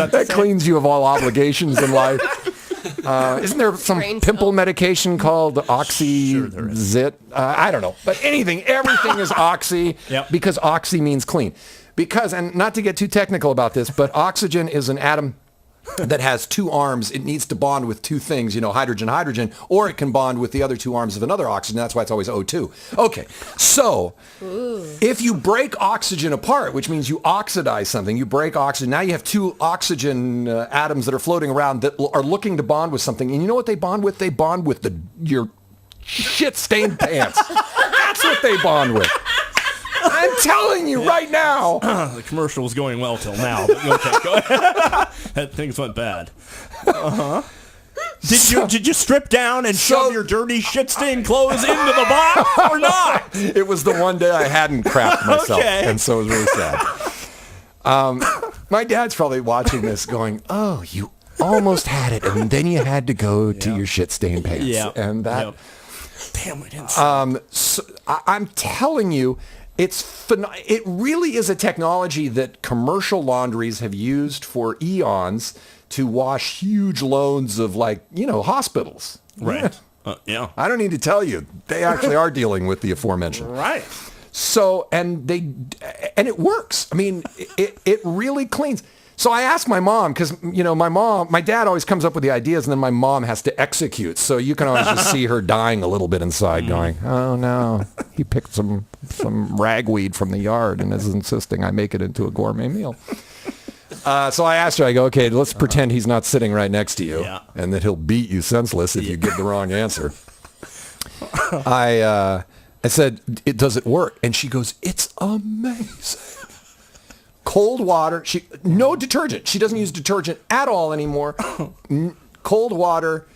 that cleans you of all obligations in life. Isn't there some pimple medication called Oxy-Zit? I don't know. But everything is Oxy because Oxy means clean. And not to get too technical about this, but oxygen is an atom that has two arms. It needs to bond with two things, hydrogen, or it can bond with the other two arms of another oxygen. That's why it's always O2. Okay, so if you break oxygen apart, which means you oxidize something, you break oxygen, now you have two oxygen atoms that are floating around that are looking to bond with something. And you know what they bond with? They bond with your shit-stained pants. That's what they bond with. I'm telling you right now. The commercial was going well till now. But okay, go ahead. Things went bad. Did you strip down and shove your dirty shit-stained clothes into the box or not? It was the one day I hadn't crapped myself, and so it was really sad. My dad's probably watching this going, "Oh, you almost had it, and then you had to go to your shit-stained pants." Yeah. And that... Damn, we didn't so I'm telling you, it really is a technology that commercial laundries have used for eons to wash huge loads of hospitals. Right. Yeah. I don't need to tell you. They actually are dealing with the aforementioned. Right. So, and it works. I mean, it really cleans. So I asked my mom, because, my dad always comes up with the ideas, and then my mom has to execute. So you can always just see her dying a little bit inside, going, oh, no, he picked some ragweed from the yard and is insisting I make it into a gourmet meal. So I asked her, I go, okay, let's pretend he's not sitting right next to you, and that he'll beat you senseless if you give the wrong answer. I said, does it work? And she goes, it's amazing. Cold water. No detergent. She doesn't use detergent at all anymore. Cold water.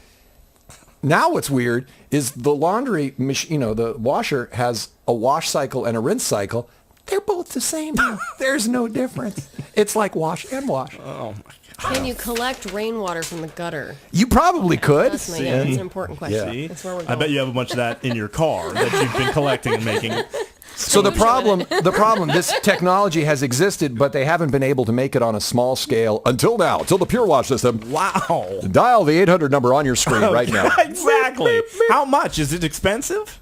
Now what's weird is the laundry machine, the washer has a wash cycle and a rinse cycle. They're both the same. There's no difference. It's like wash and wash. Oh, my God. Can you collect rainwater from the gutter? You probably could. That's an important question. Yeah. That's where we're going. I bet you have a bunch of that in your car that you've been collecting and making. So the problem, this technology has existed, but they haven't been able to make it on a small scale until the Pure Wash system. Wow. Dial the 800 number on your screen right now. Exactly. How much? Is it expensive?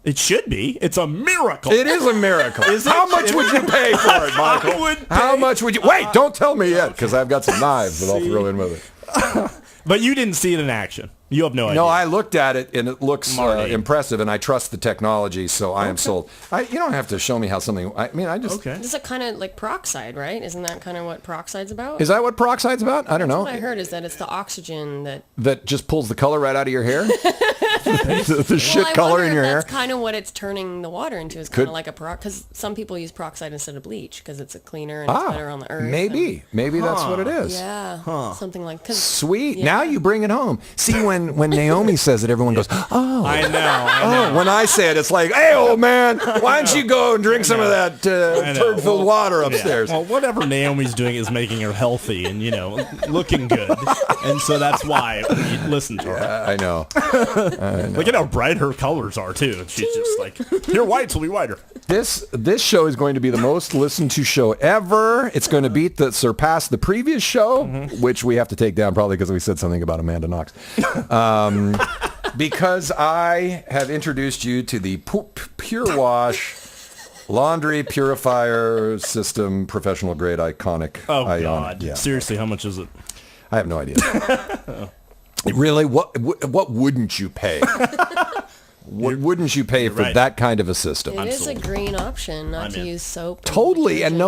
It should be. It's a miracle. It is a miracle. How much would you pay for it, Michael? How much would you... Wait, don't tell me yet, because I've got some knives that I'll throw in with it. But you didn't see it in action. You have no idea. No, I looked at it, and it looks impressive, and I trust the technology, so I am sold. You don't have to show me how something... I just... Okay. This is kind of like peroxide, right? Isn't that kind of what peroxide's about? Is that what peroxide's about? I don't know. What I heard is that it's the oxygen that... That just pulls the color right out of your hair? the shit color in your hair? That's kind of what it's turning the water into. Is kind of like a peroxide. Because some people use peroxide instead of bleach because it's a cleaner and it's better on the earth. Maybe that's what it is. Yeah, something like... Sweet. Yeah. Now you bring it home. See, when Naomi says it, everyone goes, oh. I know. When I say it, it's like, hey, old man, why don't you go and drink some of that turd-filled water upstairs? Yeah. Well, whatever Naomi's doing is making her healthy and, looking good. And so that's why we listen to her. Yeah, I know. Look at how bright her colors are, too. And she's just like, your whites will be whiter. This show is going to be the most listened to show ever. It's going to surpass the previous show, which we have to take down probably because we said something about Amanda Knox. Because I have introduced you to the Pure Wash Laundry Purifier System, professional grade, iconic. Oh, God. Yeah. Seriously, how much is it? I have no idea. Really? What wouldn't you pay? What wouldn't you pay for that kind of a system? It is a green option not to use soap. Totally. And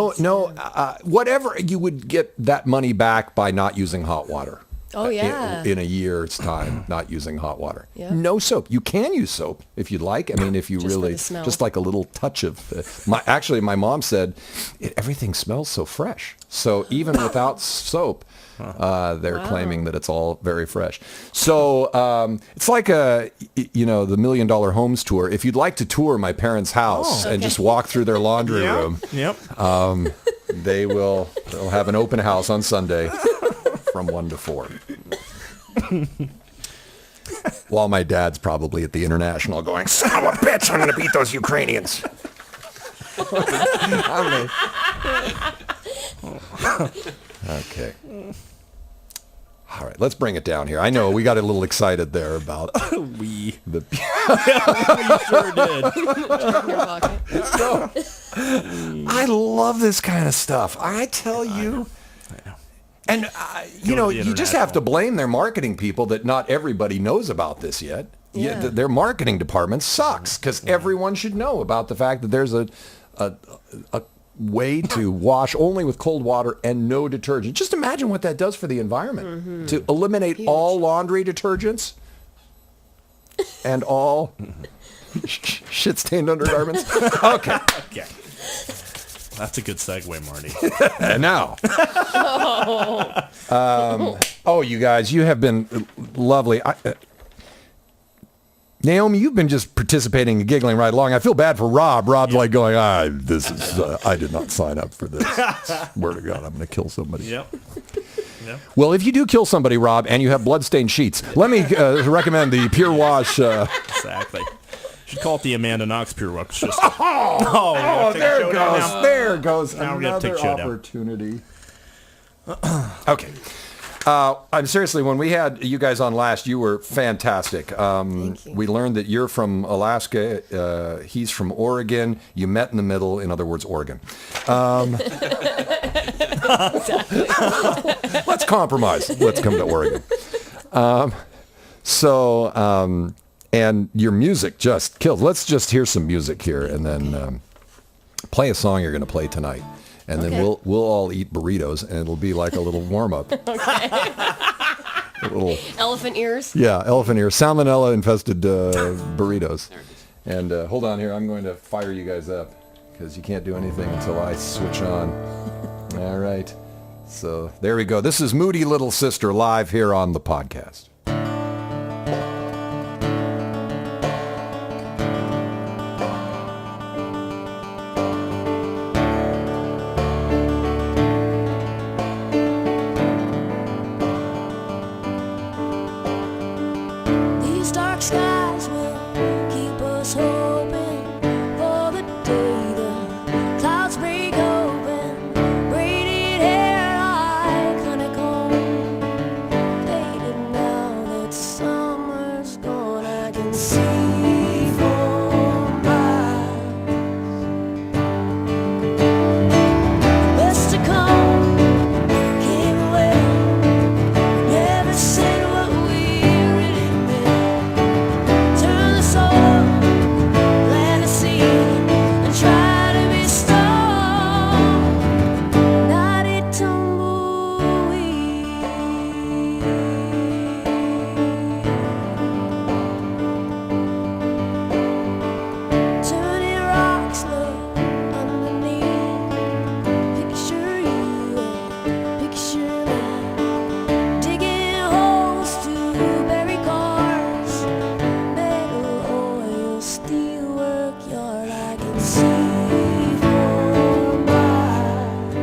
whatever, you would get that money back by not using hot water. Oh, yeah. In a year's time, not using hot water. Yeah. No soap. You can use soap if you'd like. I mean, if you just like a little touch of... my mom said, everything smells so fresh. So even without soap, they're claiming that it's all very fresh. So it's like the $1 Million Homes tour. If you'd like to tour my parents' house and just walk through their laundry room, they'll have an open house on Sunday from 1 to 4. While my dad's probably at the International going, son of a bitch, I'm going to beat those Ukrainians. Okay. All right, let's bring it down here. I know we got a little excited there about we sure did. I love this kind of stuff. I tell you. I know. And, you just have to blame their marketing people that not everybody knows about this yet. Yeah. Their marketing department sucks because everyone should know about the fact that there's a way to wash only with cold water and no detergent. Just imagine what that does for the environment. To eliminate all laundry detergents and all shit-stained undergarments. Okay. That's a good segue, Marty. And now. You guys, you have been lovely. Naomi, you've been just participating and giggling right along. I feel bad for Rob. Rob's like going, this is, I did not sign up for this. Swear to God, I'm going to kill somebody. Yep. Well, if you do kill somebody, Rob, and you have bloodstained sheets, let me recommend the Pure Wash. Exactly. Should call it the Amanda Knox Pure Wash system. There it goes. There goes now another opportunity. Okay. I'm seriously, when we had you guys on last, you were fantastic. Thank you. We learned that you're from Alaska. He's from Oregon. You met in the middle. In other words, Oregon. Let's compromise. Let's come to Oregon. And your music just killed. Let's just hear some music here and then play a song you're going to play tonight. And then we'll all eat burritos, and it'll be like a little warm-up. Okay. A little Elephant ears? Yeah, elephant ears. Salmonella-infested burritos. And hold on here. I'm going to fire you guys up because you can't do anything until I switch on. All right. So there we go. This is Moody Little Sister live here on the podcast. These dark skies will keep us hoping for the day the clouds break open. Braided hair like honeycomb, faded now that summer's gone. I can see for miles the best to come came away. Never said what we really meant. Turn the soul, plant a seed, and try to be strong. Not a tumbleweed. Turning rocks, look underneath. Picture you and picture me. Digging holes to bury cars. Metal, oil, steel work yard. I can see for miles.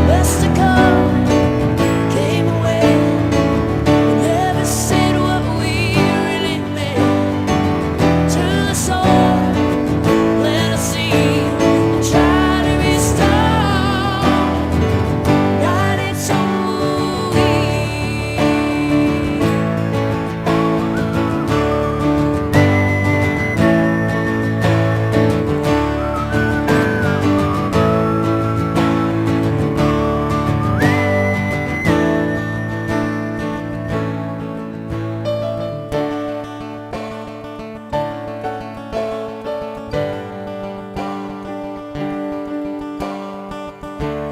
Best to come came away. We never said what we really meant. Turn the soul, plant a seed, and try to be strong. Not a tumbleweed.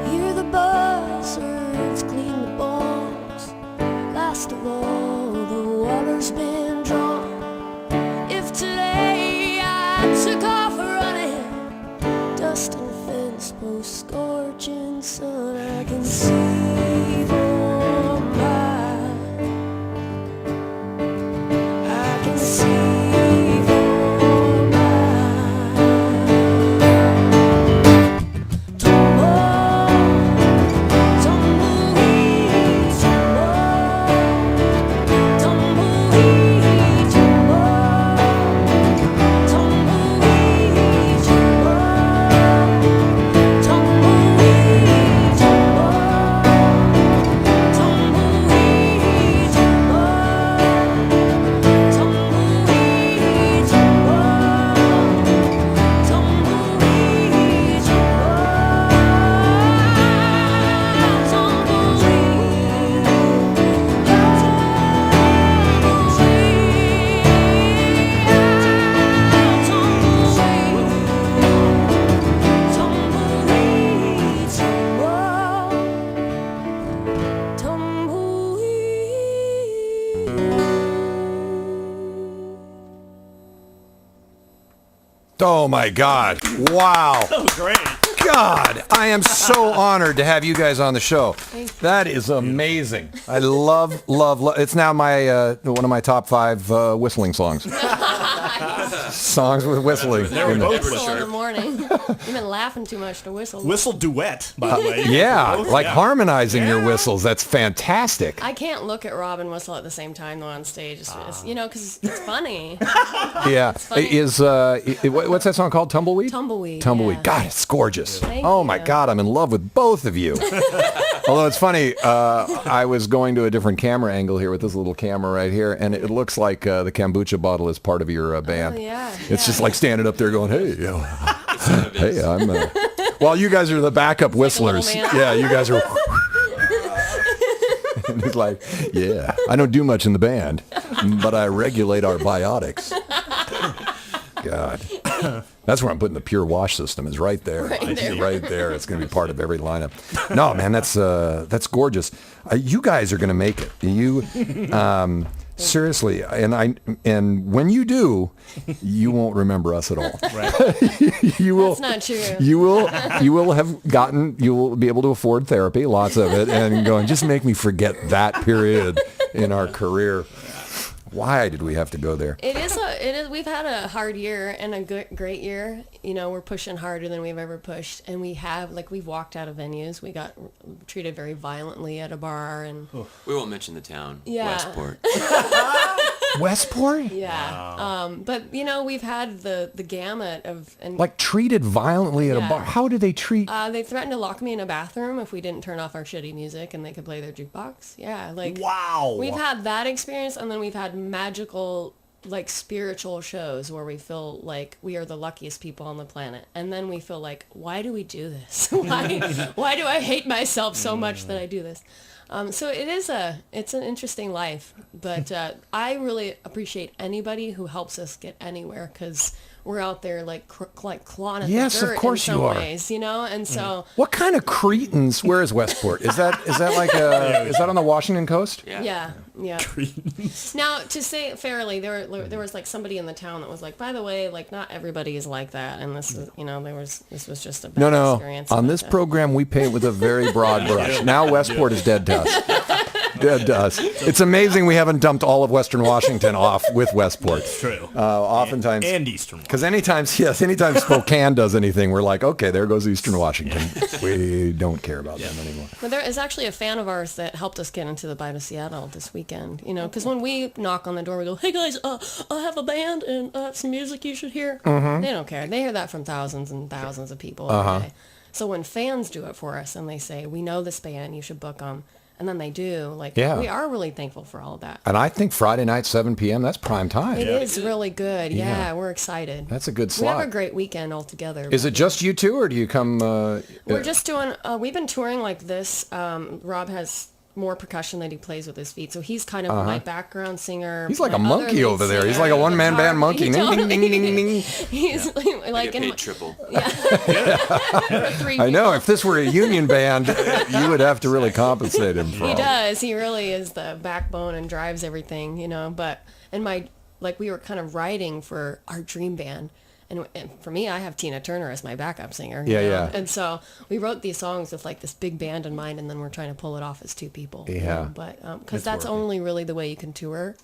Hear the buzzards clean the bones. Last of all, the water's been drawn. If today I took off running, dust and fence post scorching sun, I can see for miles. I can see for miles. Tumble, tumbleweed, tumble, tumbleweed, tumble, tumbleweed, tumble, tumbleweed, Oh, my God. Wow. Oh, great. God, I am so honored to have you guys on the show. That is amazing. I love. It's now my one of my top 5 whistling songs. Songs with whistling. There we in go. it. Whistle in the morning. You've been laughing too much to whistle. Whistle duet, by the way. Yeah, like Yeah. harmonizing your whistles. That's fantastic. I can't look at Rob and whistle at the same time though on stage. It's because it's funny. Yeah. funny. What's that song called? Tumbleweed? Tumbleweed. Tumbleweed. Yeah. God, it's gorgeous. Thank Oh my you. God, I'm in love with both of you. Although it's funny, I was going to a different camera angle here with this little camera right here, and it looks like the kombucha bottle is part of your band. Oh, yeah. It's just like standing up there going, hey, hey, I'm... Well, you guys are the backup whistlers. like a little Yeah, you guys are... And he's like, yeah, I don't do much in the band, but I regulate our biotics. God. That's where I'm putting the pure wash system is right there. Right there. It's going to be part of every lineup. No, man, that's gorgeous. You guys are going to make it. You seriously, and when you do, you won't remember us at all. Right. You will. That's not true. You will be able to afford therapy, lots of it, and going, just make me forget that period in our career. Why did we have to go there? It is. We've had a hard year and a great year. We're pushing harder than we've ever pushed, and we've walked out of venues. We got treated very violently at a bar, and We won't mention the town. Yeah. Westport. Westport? yeah. But we've had the gamut of Like treated violently at a Yeah. bar. How do they treat? They threatened to lock me in a bathroom if we didn't turn off our shitty music and they could play their jukebox. Yeah, Wow. We've had that experience, and then we've had magical, spiritual shows where we feel like we are the luckiest people on the planet, and then we feel like, why do we do this? Why do I hate myself so much that I do this? So it's an interesting life, but I really appreciate anybody who helps us get anywhere, because we're out there clawing at Yes, the of dirt course in some you are. ways, and so What kind of cretins? Where is Westport? Is that like is that on the Washington coast? yeah. Now, to say it fairly, there was somebody in the town that was like, by the way, not everybody is like that, and this is this was just a bad No. experience. On but, this program, we paint with a very broad brush. Now Westport is dead to us. Dead to us. It's amazing we haven't dumped all of Western Washington off with Westport. True. Oftentimes. And Eastern. Because anytime Spokane does anything, we're like, okay, there goes Eastern Washington. We don't care about them anymore. But there is actually a fan of ours that helped us get into the Bite of Seattle this weekend. Because when we knock on the door, we go, hey guys, I have a band and some music you should hear. Mm-hmm. They don't care. They hear that from thousands and thousands of people every day. So when fans do it for us and they say, we know this band, you should book them, and then they do, we are really thankful for all of that. And I think Friday night, 7 p.m., that's prime time. It is really good. Yeah. Yeah, we're excited. That's a good We slot. have a great weekend altogether. Is it just you two, or do you come... We're just doing, we've been touring like this. Rob has more percussion that he plays with his feet. So he's kind of my background singer. He's like my a other monkey lead over there. He's singer, like a one-man guitar. band monkey. He Ding, ding, ding, ding, ding, ding. He's like Get in paid triple. three I know. people. If this were a union band, you would have to really compensate him for He all. does. He really is the backbone and drives everything, But we were kind of writing for our dream band. And for me, I have Tina Turner as my backup singer. you Yeah, know? yeah. And so we wrote these songs with this big band in mind, and then we're trying to pull it off as two people. Yeah. But because that's only really the way you can tour.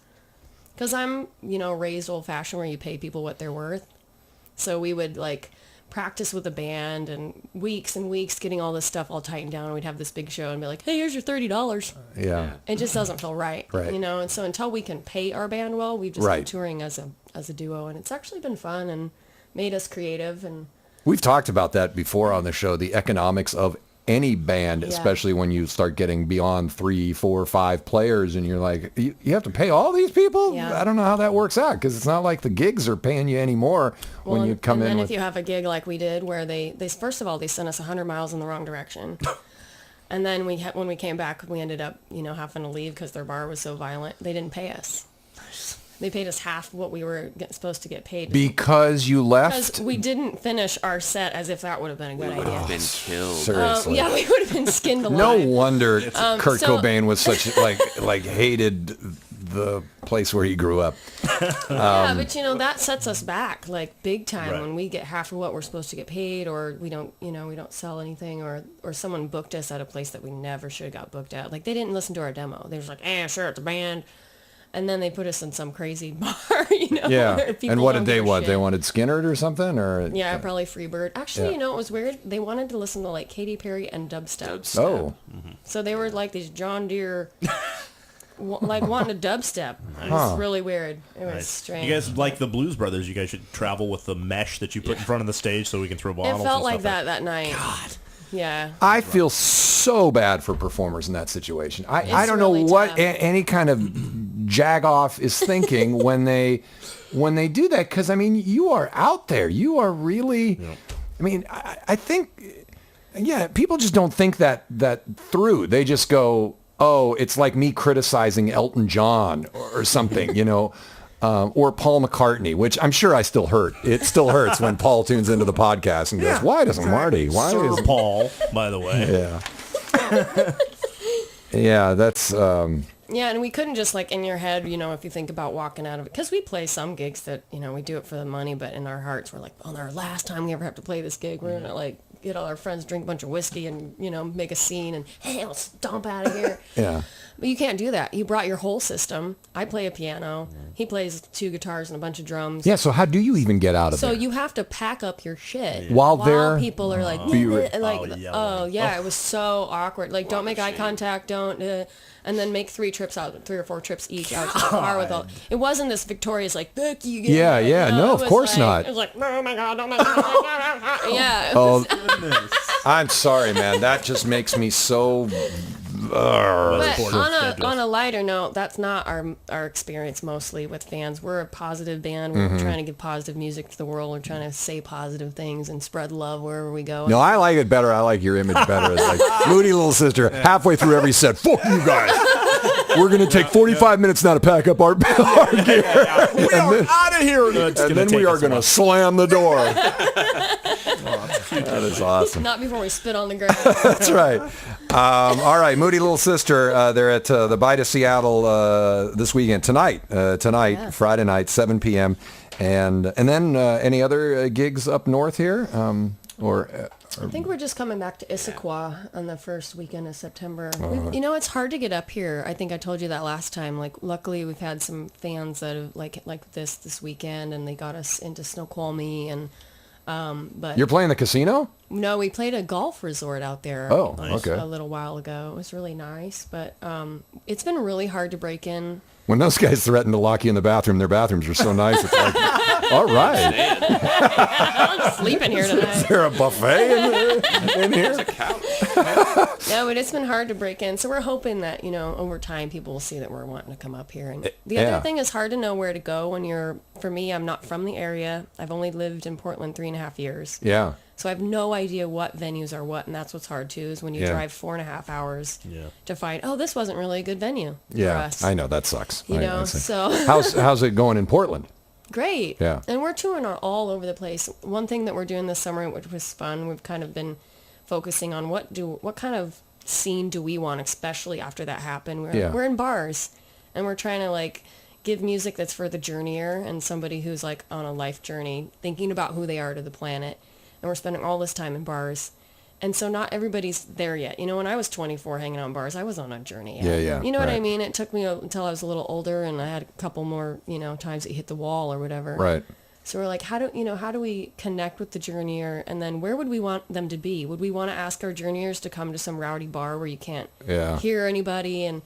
Because I'm, raised old-fashioned where you pay people what they're worth. So we would practice with the band and weeks getting all this stuff all tightened down. And we'd have this big show and be like, hey, here's your $30. Yeah. It just doesn't feel right, Right. And so until we can pay our band well, we've just Right. been touring as a duo, and it's actually been fun and made us creative. And We've talked about that before on the show, the economics of any band, Yeah. especially when you start getting beyond 3, 4, 5 players, and you're like, you have to pay all these people? Yeah. I don't know how that works out, because it's not like the gigs are paying you anymore when you come and in then with... if you have a gig like we did, where they first of all they sent us 100 miles in the wrong direction. And then when we came back, we ended up having to leave because their bar was so violent. They didn't pay us. They paid us half what we were supposed to get paid. Because you left? Because we didn't finish our set as if that would have been a good Would have idea. been killed. Seriously. Yeah, we would have been skinned alive. No wonder Kurt so- Cobain was such hated the place where he grew up. Yeah, but that sets us back big time Right. when we get half of what we're supposed to get paid, or we don't sell anything, or someone booked us at a place that we never should have got booked at. They didn't listen to our demo. They was like, sure, it's a band. And then they put us in some crazy bar, you know. Yeah. where people And what don't did they give a want? shit. They wanted Skinner or something, or Yeah, probably Freebird. Actually, Yeah. you know what was weird? They wanted to listen to like Katy Perry and dubstep. Oh, So they were like these John Deere, like wanting to dubstep. It was really weird. It was strange. You guys like the Blues Brothers? You guys should travel with the mesh that you put in front of the stage so we can throw bottles. It felt and like stuff that night. God. Yeah. I feel so bad for performers in that situation. I don't really know what tough. any kind of jagoff is thinking when they do that, because I mean, you are out there. You are really. I mean, I think, yeah, people just don't think that through. They just go, oh, it's like me criticizing Elton John or something, you know. Or Paul McCartney, which I'm sure I still hurt. It still hurts when Paul tunes into the podcast and goes, "Why doesn't Marty? Why Sir is Paul, by the way. Yeah, yeah, that's Yeah, and we couldn't just like in your head, you know, if you think about walking out of it, because we play some gigs that, you know, we do it for the money, but in our hearts we're like, on our last time we ever have to play this gig, we're gonna like get all our friends, drink a bunch of whiskey, and you know, make a scene, and hey, let's stomp out of here. yeah. But you can't do that. You brought your whole system. I play a piano. He plays 2 guitars and a bunch of drums. Yeah, so how do you even get out of So there? you have to pack up your shit While they're- people are like, Be re- oh yeah, it was so awkward. Like, don't make eye contact, don't, and then make 3 or 4 trips each out to the car with all. It wasn't this victorious like, "Fuck you." Get Yeah, out." yeah, no, it of was course like- not. It was like, oh my god, oh my god, yeah. It Oh, was, I'm sorry, man. That just makes me so. but on a lighter note, that's not our experience mostly with fans. We're a positive band. We're trying to give positive music to the world. We're trying to say positive things and spread love wherever we go. No, I like it better. I like your image better. It's like Moody little sister. Halfway through every set, fuck you guys. We're gonna take 45 minutes now to pack up our gear. We are out of here. And then we are gonna slam the door. That is awesome. Not before we spit on the ground. That's right. All right, Moody little sister. They're at the Bite of Seattle this weekend tonight. Friday night, 7 p.m. And then any other gigs up north here, I think we're just coming back to Issaquah on the first weekend of September. You know, it's hard to get up here. I think I told you that last time. Like, luckily we've had some fans that have like this weekend, and they got us into Snoqualmie and. But You're playing the casino? no, we played a golf resort out there. Oh, okay. A little while ago. It was really nice, but it's been really hard to break in. When those guys threaten to lock you in the bathroom, their bathrooms are so nice. It's like, all right. I'm sleeping here Is tonight. there a buffet in here? No, but it's been hard to break in. So we're hoping that, you know, over time people will see that we're wanting to come up here. And the Yeah. other thing is hard to know where to go when for me, I'm not from the area. I've only lived in Portland 3.5 years. Yeah. So I have no idea what venues are what, and that's what's hard too, is when you Yeah. drive 4.5 hours to find, oh, this wasn't really a good venue for Yeah, us. I know. That sucks. You I know, see. so How's it going in Portland? great. Yeah. And we're touring all over the place. One thing that we're doing this summer, which was fun, we've kind of been focusing on what kind of scene do we want, especially after that happened. We're in bars, and we're trying to like give music that's for the journeyer and somebody who's like on a life journey, thinking about who they are to the planet. And we're spending all this time in bars. And so not everybody's there yet. You know, when I was 24 hanging out in bars, I was on a journey. Yeah. You know what I right. mean? It took me until I was a little older, and I had a couple more, you know, times that hit the wall or whatever. Right. So we're like, how do we connect with the journeyer? And then where would we want them to be? Would we want to ask our journeyers to come to some rowdy bar where you can't hear anybody? And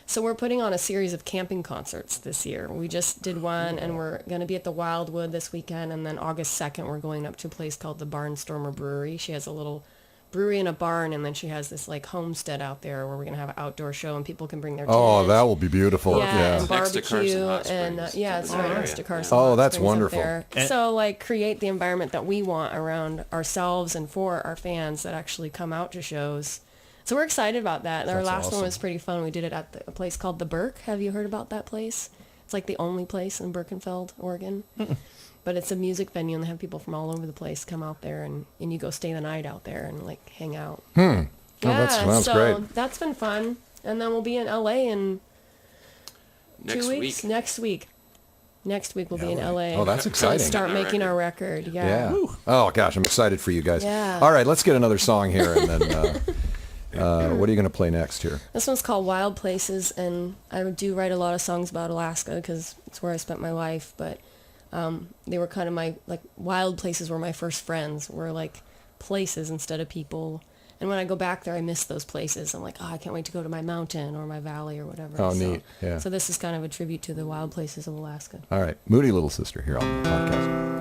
so we're putting on a series of camping concerts this year. We just did one, and we're going to be at the Wildwood this weekend. And then August 2nd, we're going up to a place called the Barnstormer Brewery. She has a little brewery in a barn, and then she has this like homestead out there where we're going to have an outdoor show, and people can bring their Oh, tents. that will be beautiful. Yeah, and Next to barbecue, Carson Hot and Springs. yeah, it's right next to Carson. Oh, Hot that's Springs up wonderful. there. So like create the environment that we want around ourselves and for our fans that actually come out to shows. So we're excited about that. Our That's last awesome. one was pretty fun. We did it at a place called the Burke. Have you heard about that place? It's like the only place in Birkenfeld, Oregon. But it's a music venue, and they have people from all over the place come out there, and you go stay the night out there and like hang out. Oh, that sounds so great. that's been fun. And then we'll be in LA in Next 2 weeks. week. Next week we'll be in LA. Oh, that's to exciting. start Getting making our record. Yeah. Yeah. Oh gosh, I'm excited for you guys. Yeah. All right, let's get another song here, and then What are you going to play next here? This one's called Wild Places, and I do write a lot of songs about Alaska because it's where I spent my life, but they were kind of my, like, wild places were my first friends, were like places instead of people. And when I go back there, I miss those places. I'm like, oh, I can't wait to go to my mountain or my valley or whatever. Oh, So- neat. Yeah. So this is kind of a tribute to the wild places of Alaska. All right. Moody Little Sister here on the podcast.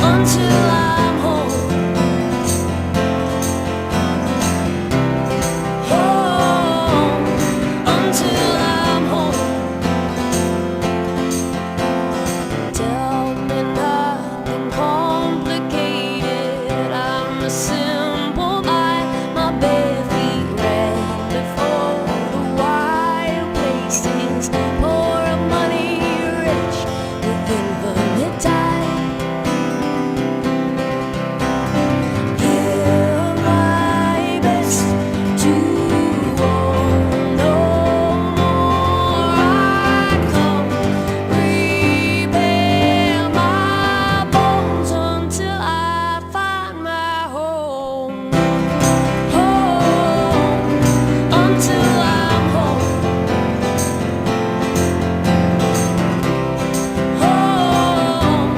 Until I'm home. Home. Until I'm home. Tell me nothing complicated. I'm a simple guy. My bare feet red before the wild places. Poor money rich with infinite time. Give my best to own no more. I come prepare my bones until I find my home. Home until I'm home. Home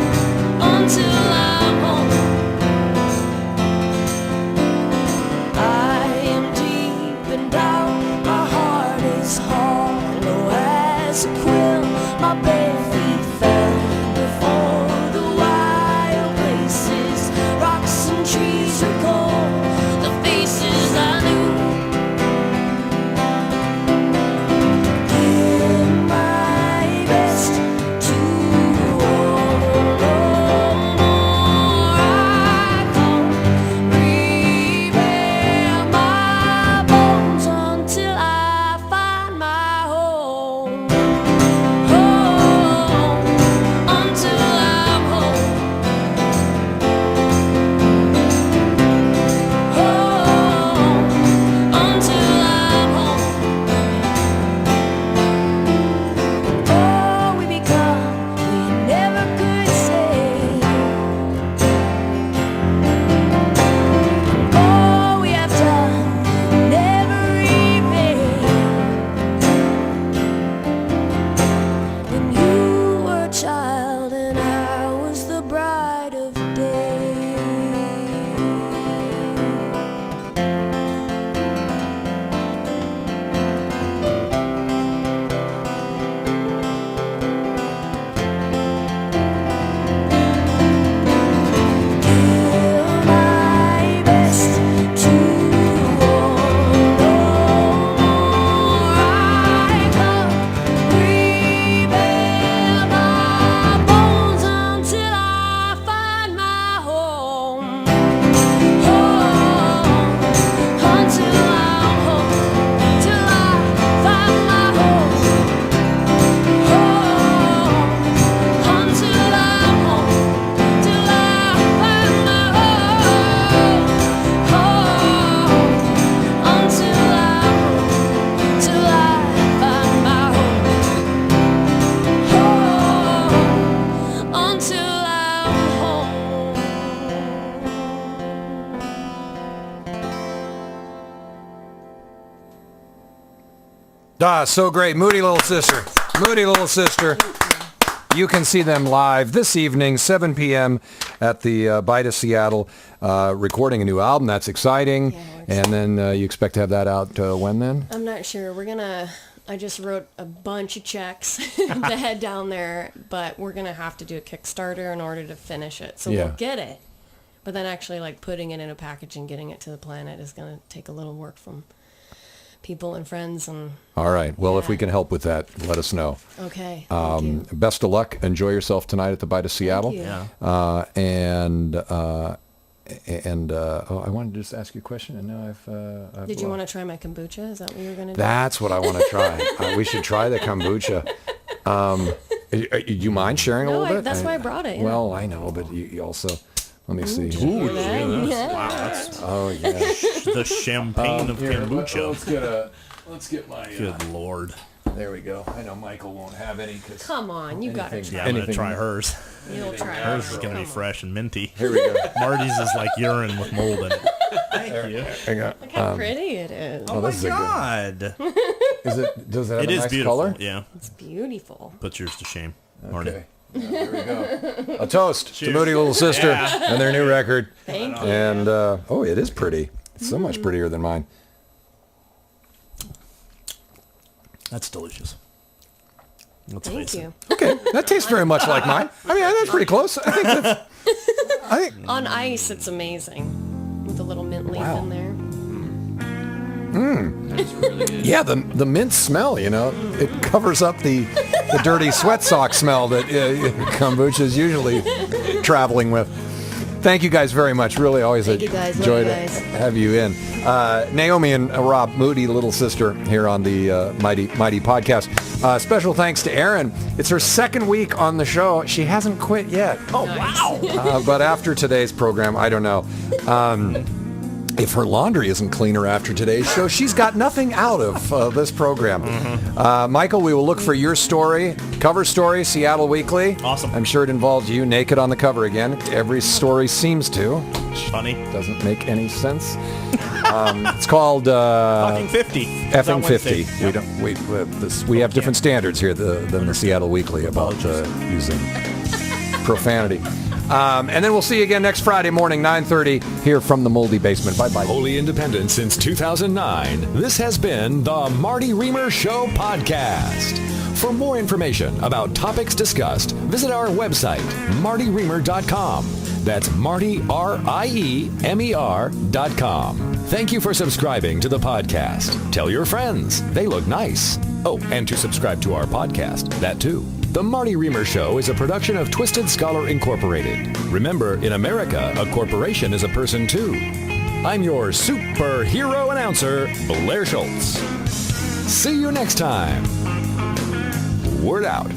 until I'm home. I am deep and down, my heart is hollow as a quill. My bare feet fell before the wild places. Rocks and trees are cold, the faces I knew. Give my best to own no more. I come prepare my bones until I find my home. Home until I'm home. Home until I'm home. Oh, we become we never could say. Oh, we have done never repay. When you were a child and I was the bride of day. Give my best to own no more. I come prepare my bones until I find my home. Home until I'm home. Till I find my home. Home until I'm home. Till I find my home. Home until I'm home. Till I find my home. Home until I'm home. Ah, so great. Moody Little Sister. Moody Little Sister. You can see them live this evening, 7 p.m. at the Bite of Seattle, recording a new album. That's exciting. Yeah, we're And then you expect to have that out when then? I'm not sure. I just wrote a bunch of checks to head down there, but we're going to have to do a Kickstarter in order to finish it. So Yeah. we'll get it. But then actually, like, putting it in a package and getting it to the planet is going to take a little work from people and friends. And All right. Well, if Yeah. we can help with that, let us know. okay, thank you. Best of luck. Enjoy yourself tonight at the Bite of Seattle. you. Yeah. I wanted to just ask you a question, and now I've Did you want to try my kombucha? Is that what you were going to do? That's what I want to try. We should try the kombucha. Do you mind sharing a No, little bit? that's why I brought it, yeah. Well, I know, but you also. Let me see. Ooh, Yeah. yes. Wow, that's Oh yeah. the champagne of kombucha. Let's get my. Good Lord. There we go. I know Michael won't have any. Come on, you got to Yeah, try. I'm going to try hers. You'll try Hers is going to be fresh and minty. Here we go. Marty's is like urine with mold in it. Thank you. Hang on. Look how pretty it is. Oh my this is a God. Is it? Does that have It a is nice beautiful. color? Yeah. It's beautiful. Put yours to shame, Marty. Okay. Here we go. A toast to Moody Little Sister and their new record. Thank you. And oh, it is pretty. It's so much prettier than mine. That's delicious. Let's Thank face it. you. Okay, that tastes very much like mine. I mean, that's pretty close. I think that's. I think. On ice, it's amazing. With a little mint leaf in there. Yeah, the mint smell. You know, it covers up the dirty sweat sock smell that kombucha is usually traveling with. Thank you guys very much. Really, always Thank you guys. enjoyed Love you guys. have you in. Naomi and Rob, Moody Little Sister, here on the Mighty podcast. Special thanks to Erin. It's her second week on the show. She hasn't quit yet. Oh, wow. But after today's program, I don't know. If her laundry isn't cleaner after today's show, she's got nothing out of this program. Michael, we will look for your story, cover story, Seattle Weekly. Awesome. I'm sure it involves you naked on the cover again. Every story seems to. Funny. Doesn't make any sense. It's called Fucking 50. Effing 50. We have different standards here than the Seattle Weekly about using profanity. And then we'll see you again next Friday morning, 9:30, here from the Moldy Basement. Bye-bye. Wholly independent since 2009, this has been the Marty Riemer Show podcast. For more information about topics discussed, visit our website, martyriemer.com. That's Marty, RIEMER.com. Thank you for subscribing to the podcast. Tell your friends. They look nice. Oh, and to subscribe to our podcast. That too. The Marty Riemer Show is a production of Twisted Scholar Incorporated. Remember, in America, a corporation is a person too. I'm your superhero announcer, Blair Schultz. See you next time. Word out.